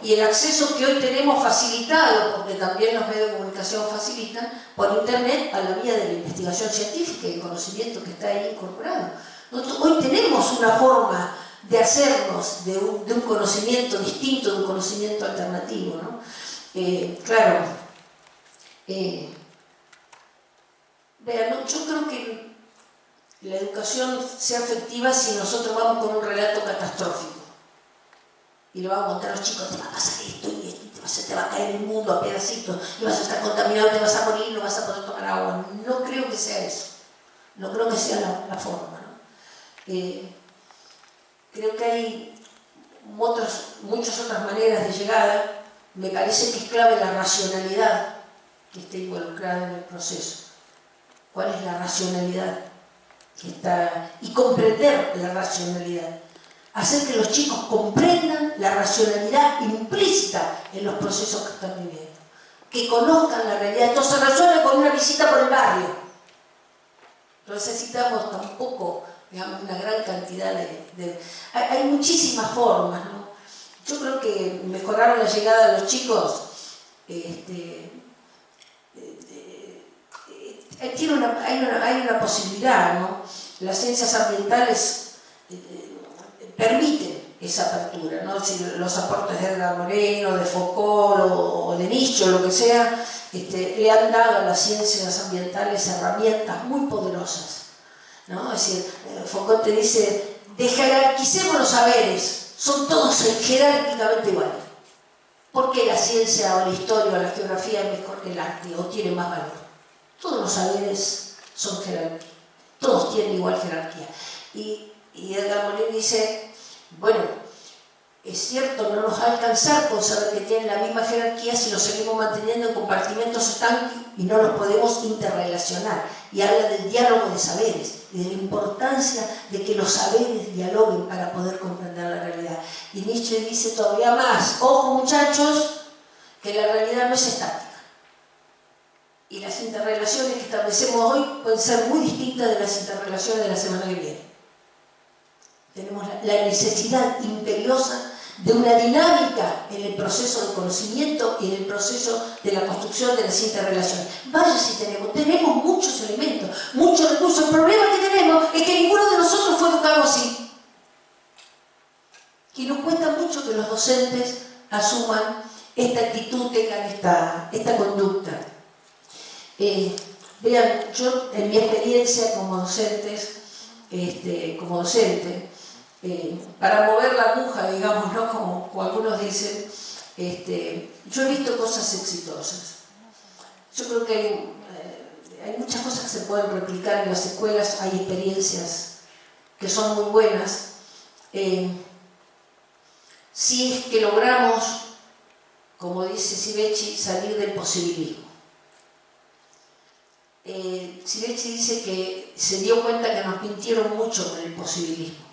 [SPEAKER 1] y el acceso que hoy tenemos facilitado, porque también los medios de comunicación facilitan, por internet, a la vía de la investigación científica y el conocimiento que está ahí incorporado. Hoy tenemos una forma de hacernos de un conocimiento distinto, de un conocimiento alternativo, ¿no? Claro, vean, yo creo que la educación sea efectiva si nosotros vamos con un relato catastrófico y le vamos a contar a los chicos: te va a pasar esto y esto, te va a caer el mundo a pedacitos, y vas a estar contaminado, te vas a morir, no vas a poder tomar agua. No creo que sea eso, no creo que sea la forma, ¿no? Creo que hay muchas otras maneras de llegada. Me parece que es clave la racionalidad que está involucrada en el proceso. ¿Cuál es la racionalidad que está? Y comprender la racionalidad. Hacer que los chicos comprendan la racionalidad implícita en los procesos que están viviendo. Que conozcan la realidad. Esto se resuelve con una visita por el barrio. No necesitamos tampoco, digamos, una gran cantidad hay muchísimas formas, ¿no? Yo creo que mejorar la llegada de los chicos hay una posibilidad, ¿no? Las ciencias ambientales permiten esa apertura, ¿no? Si los aportes de Edgar Moreno, de Foucault o de Nietzsche, lo que sea, le han dado a las ciencias ambientales herramientas muy poderosas, ¿no? Es decir, Foucault te dice: jerarquicemos los saberes, son todos jerárquicamente iguales. ¿Por qué la ciencia o la historia o la geografía es mejor que el arte o tiene más valor? Todos los saberes son jerárquicos, todos tienen igual jerarquía. Y Edgar Morin dice: bueno, es cierto, no nos va a alcanzar con saber que tienen la misma jerarquía si los seguimos manteniendo en compartimentos estanques y no los podemos interrelacionar. Y habla del diálogo de saberes y de la importancia de que los saberes dialoguen para poder comprender la realidad. Y Nietzsche dice todavía más: ojo, muchachos, que la realidad no es estática. Y las interrelaciones que establecemos hoy pueden ser muy distintas de las interrelaciones de la semana que viene. tenemos la necesidad imperiosa de una dinámica en el proceso de conocimiento y en el proceso de la construcción de las interrelaciones. Vaya si tenemos muchos elementos, muchos recursos. El problema que tenemos es que ninguno de nosotros fue educado así. Y nos cuesta mucho que los docentes asuman esta actitud, tengan esta conducta. Vean, yo en mi experiencia como docente, para mover la aguja, digamos, ¿no? Como algunos dicen, yo he visto cosas exitosas. Yo creo que hay muchas cosas que se pueden replicar en las escuelas, hay experiencias que son muy buenas. Si es que logramos, como dice Sivechi, salir del posibilismo. Sivechi dice que se dio cuenta que nos mintieron mucho con el posibilismo,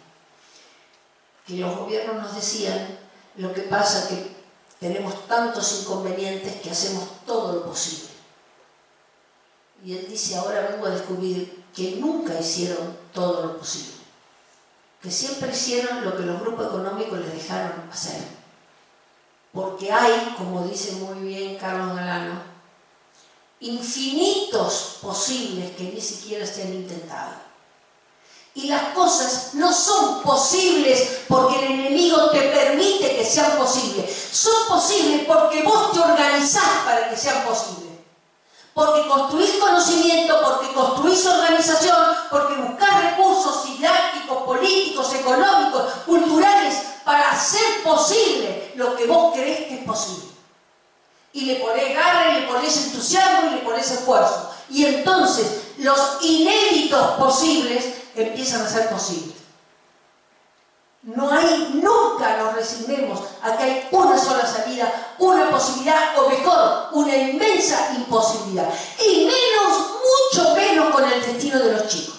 [SPEAKER 1] que los gobiernos nos decían: lo que pasa que tenemos tantos inconvenientes que hacemos todo lo posible. Y él dice: ahora vengo a descubrir que nunca hicieron todo lo posible, que siempre hicieron lo que los grupos económicos les dejaron hacer, porque hay, como dice muy bien Carlos Galano, infinitos posibles que ni siquiera se han intentado. Y las cosas no son posibles porque el enemigo te permite que sean posibles. Son posibles porque vos te organizás para que sean posibles. Porque construís conocimiento, porque construís organización, porque buscás recursos didácticos, políticos, económicos, culturales para hacer posible lo que vos creés que es posible. Y le ponés garra, y le ponés entusiasmo, y le ponés esfuerzo. Y entonces los inéditos posibles empiezan a ser posibles. Nunca nos resignemos a que hay una sola salida, una posibilidad, o mejor, una inmensa imposibilidad. Y mucho menos con el destino de los chicos.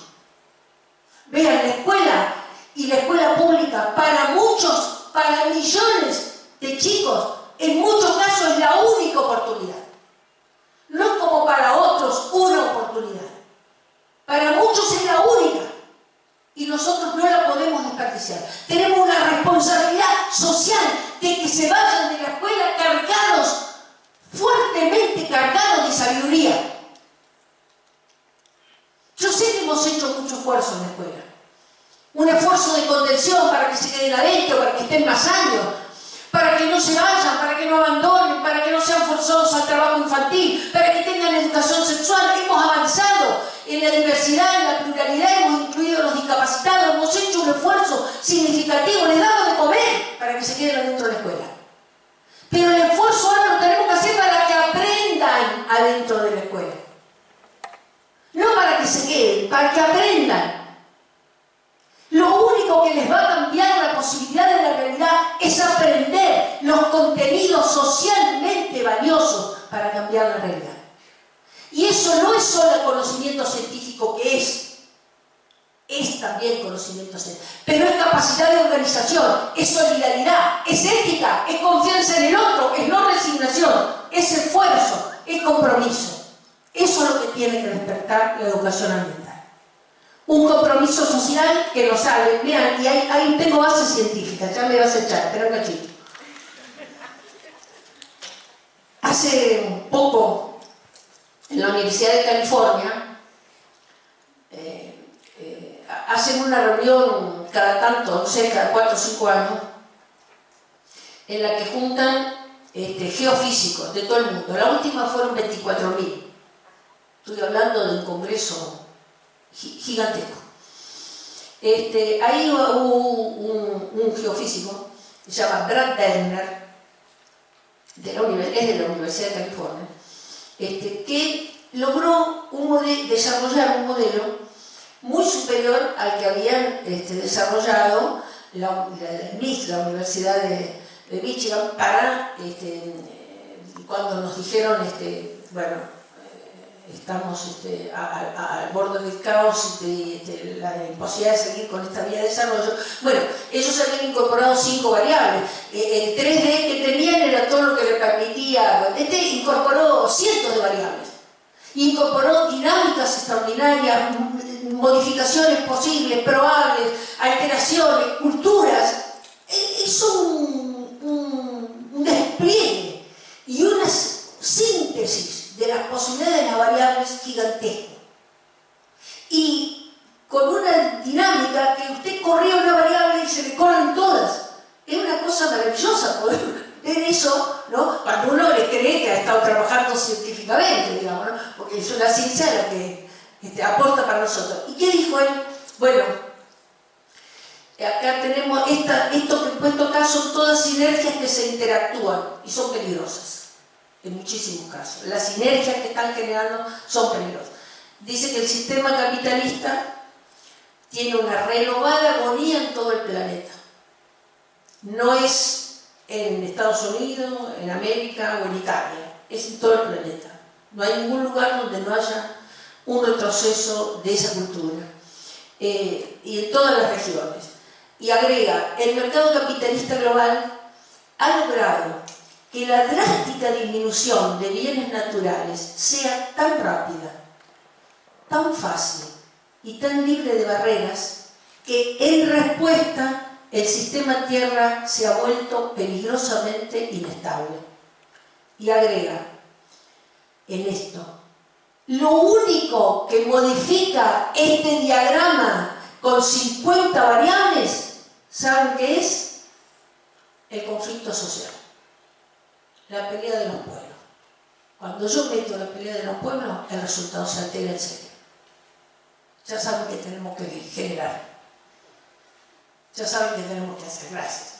[SPEAKER 1] Vean, la escuela y la escuela pública, para muchos, para millones de chicos, en muchos casos es la única oportunidad. No como para otros una oportunidad. Para muchos es la única. Y nosotros no la podemos desperdiciar. Tenemos una responsabilidad social de que se vayan de la escuela cargados, fuertemente cargados de sabiduría. Yo sé que hemos hecho mucho esfuerzo en la escuela. Un esfuerzo de contención para que se queden adentro, para que estén más años, para que no se vayan, para que no abandonen, para que no sean forzosos al trabajo infantil, para que tengan educación sexual. Hemos avanzado en la diversidad, en la pluralidad, hemos incluido a los discapacitados, hemos hecho un esfuerzo significativo, les damos de comer para que se queden adentro de la escuela. Pero el esfuerzo ahora lo tenemos que hacer para que aprendan adentro de la escuela. No para que se queden, para que aprendan. Lo único que les va a cambiar la posibilidad de la realidad es aprender los contenidos socialmente valiosos para cambiar la realidad. Y eso no es solo conocimiento científico, que es también conocimiento científico, pero es capacidad de organización, es solidaridad, es ética, es confianza en el otro, es no resignación, es esfuerzo, es compromiso. Eso es lo que tiene que despertar la educación ambiental. Un compromiso social que nos sale. Vean, y ahí tengo bases científicas, ya me vas a echar, espera un cachito. Hace poco, en la Universidad de California, hacen una reunión cada tanto, no sé, cada 4 o 5 años, en la que juntan geofísicos de todo el mundo. La última fueron 24.000. Estoy hablando de un congreso gigantesco. Ahí hubo un geofísico, se llama Brad Dellner, es de la Universidad de California, que logró desarrollar un modelo muy superior al que habían desarrollado la Universidad de Michigan para, cuando nos dijeron, bueno, estamos al borde del caos y de la imposibilidad de seguir con esta vía de desarrollo. Bueno, ellos habían incorporado 5 variables. El 3D que tenían era todo lo que le permitía. Incorporó cientos de variables. Incorporó dinámicas extraordinarias, modificaciones posibles, probables, alteraciones, culturas, es un despliegue y una síntesis de las posibilidades de las variables gigantesco. Y con una dinámica que usted corría una variable y se le corren todas. Es una cosa maravillosa poder ver eso, ¿no? Cuando uno le cree que ha estado trabajando científicamente, digamos, ¿no? Porque es una ciencia la que aporta para nosotros. ¿Y qué dijo él? Bueno, acá tenemos esto que he puesto acá son todas sinergias que se interactúan y son peligrosas, en muchísimos casos. Las sinergias que están generando son peligrosas. Dice que el sistema capitalista tiene una renovada agonía en todo el planeta. No es en Estados Unidos, en América o en Italia, es en todo el planeta. No hay ningún lugar donde no haya un retroceso de esa cultura. Y en todas las regiones. Y agrega, el mercado capitalista global ha logrado que la drástica disminución de bienes naturales sea tan rápida, tan fácil y tan libre de barreras que en respuesta el sistema Tierra se ha vuelto peligrosamente inestable. Y agrega, en esto, lo único que modifica este diagrama con 50 variables, ¿saben qué es? El conflicto social, la pelea de los pueblos. Cuando yo meto la pelea de los pueblos, el resultado se altera en serio. Ya saben que tenemos que generar. Ya saben que tenemos que hacer. Gracias.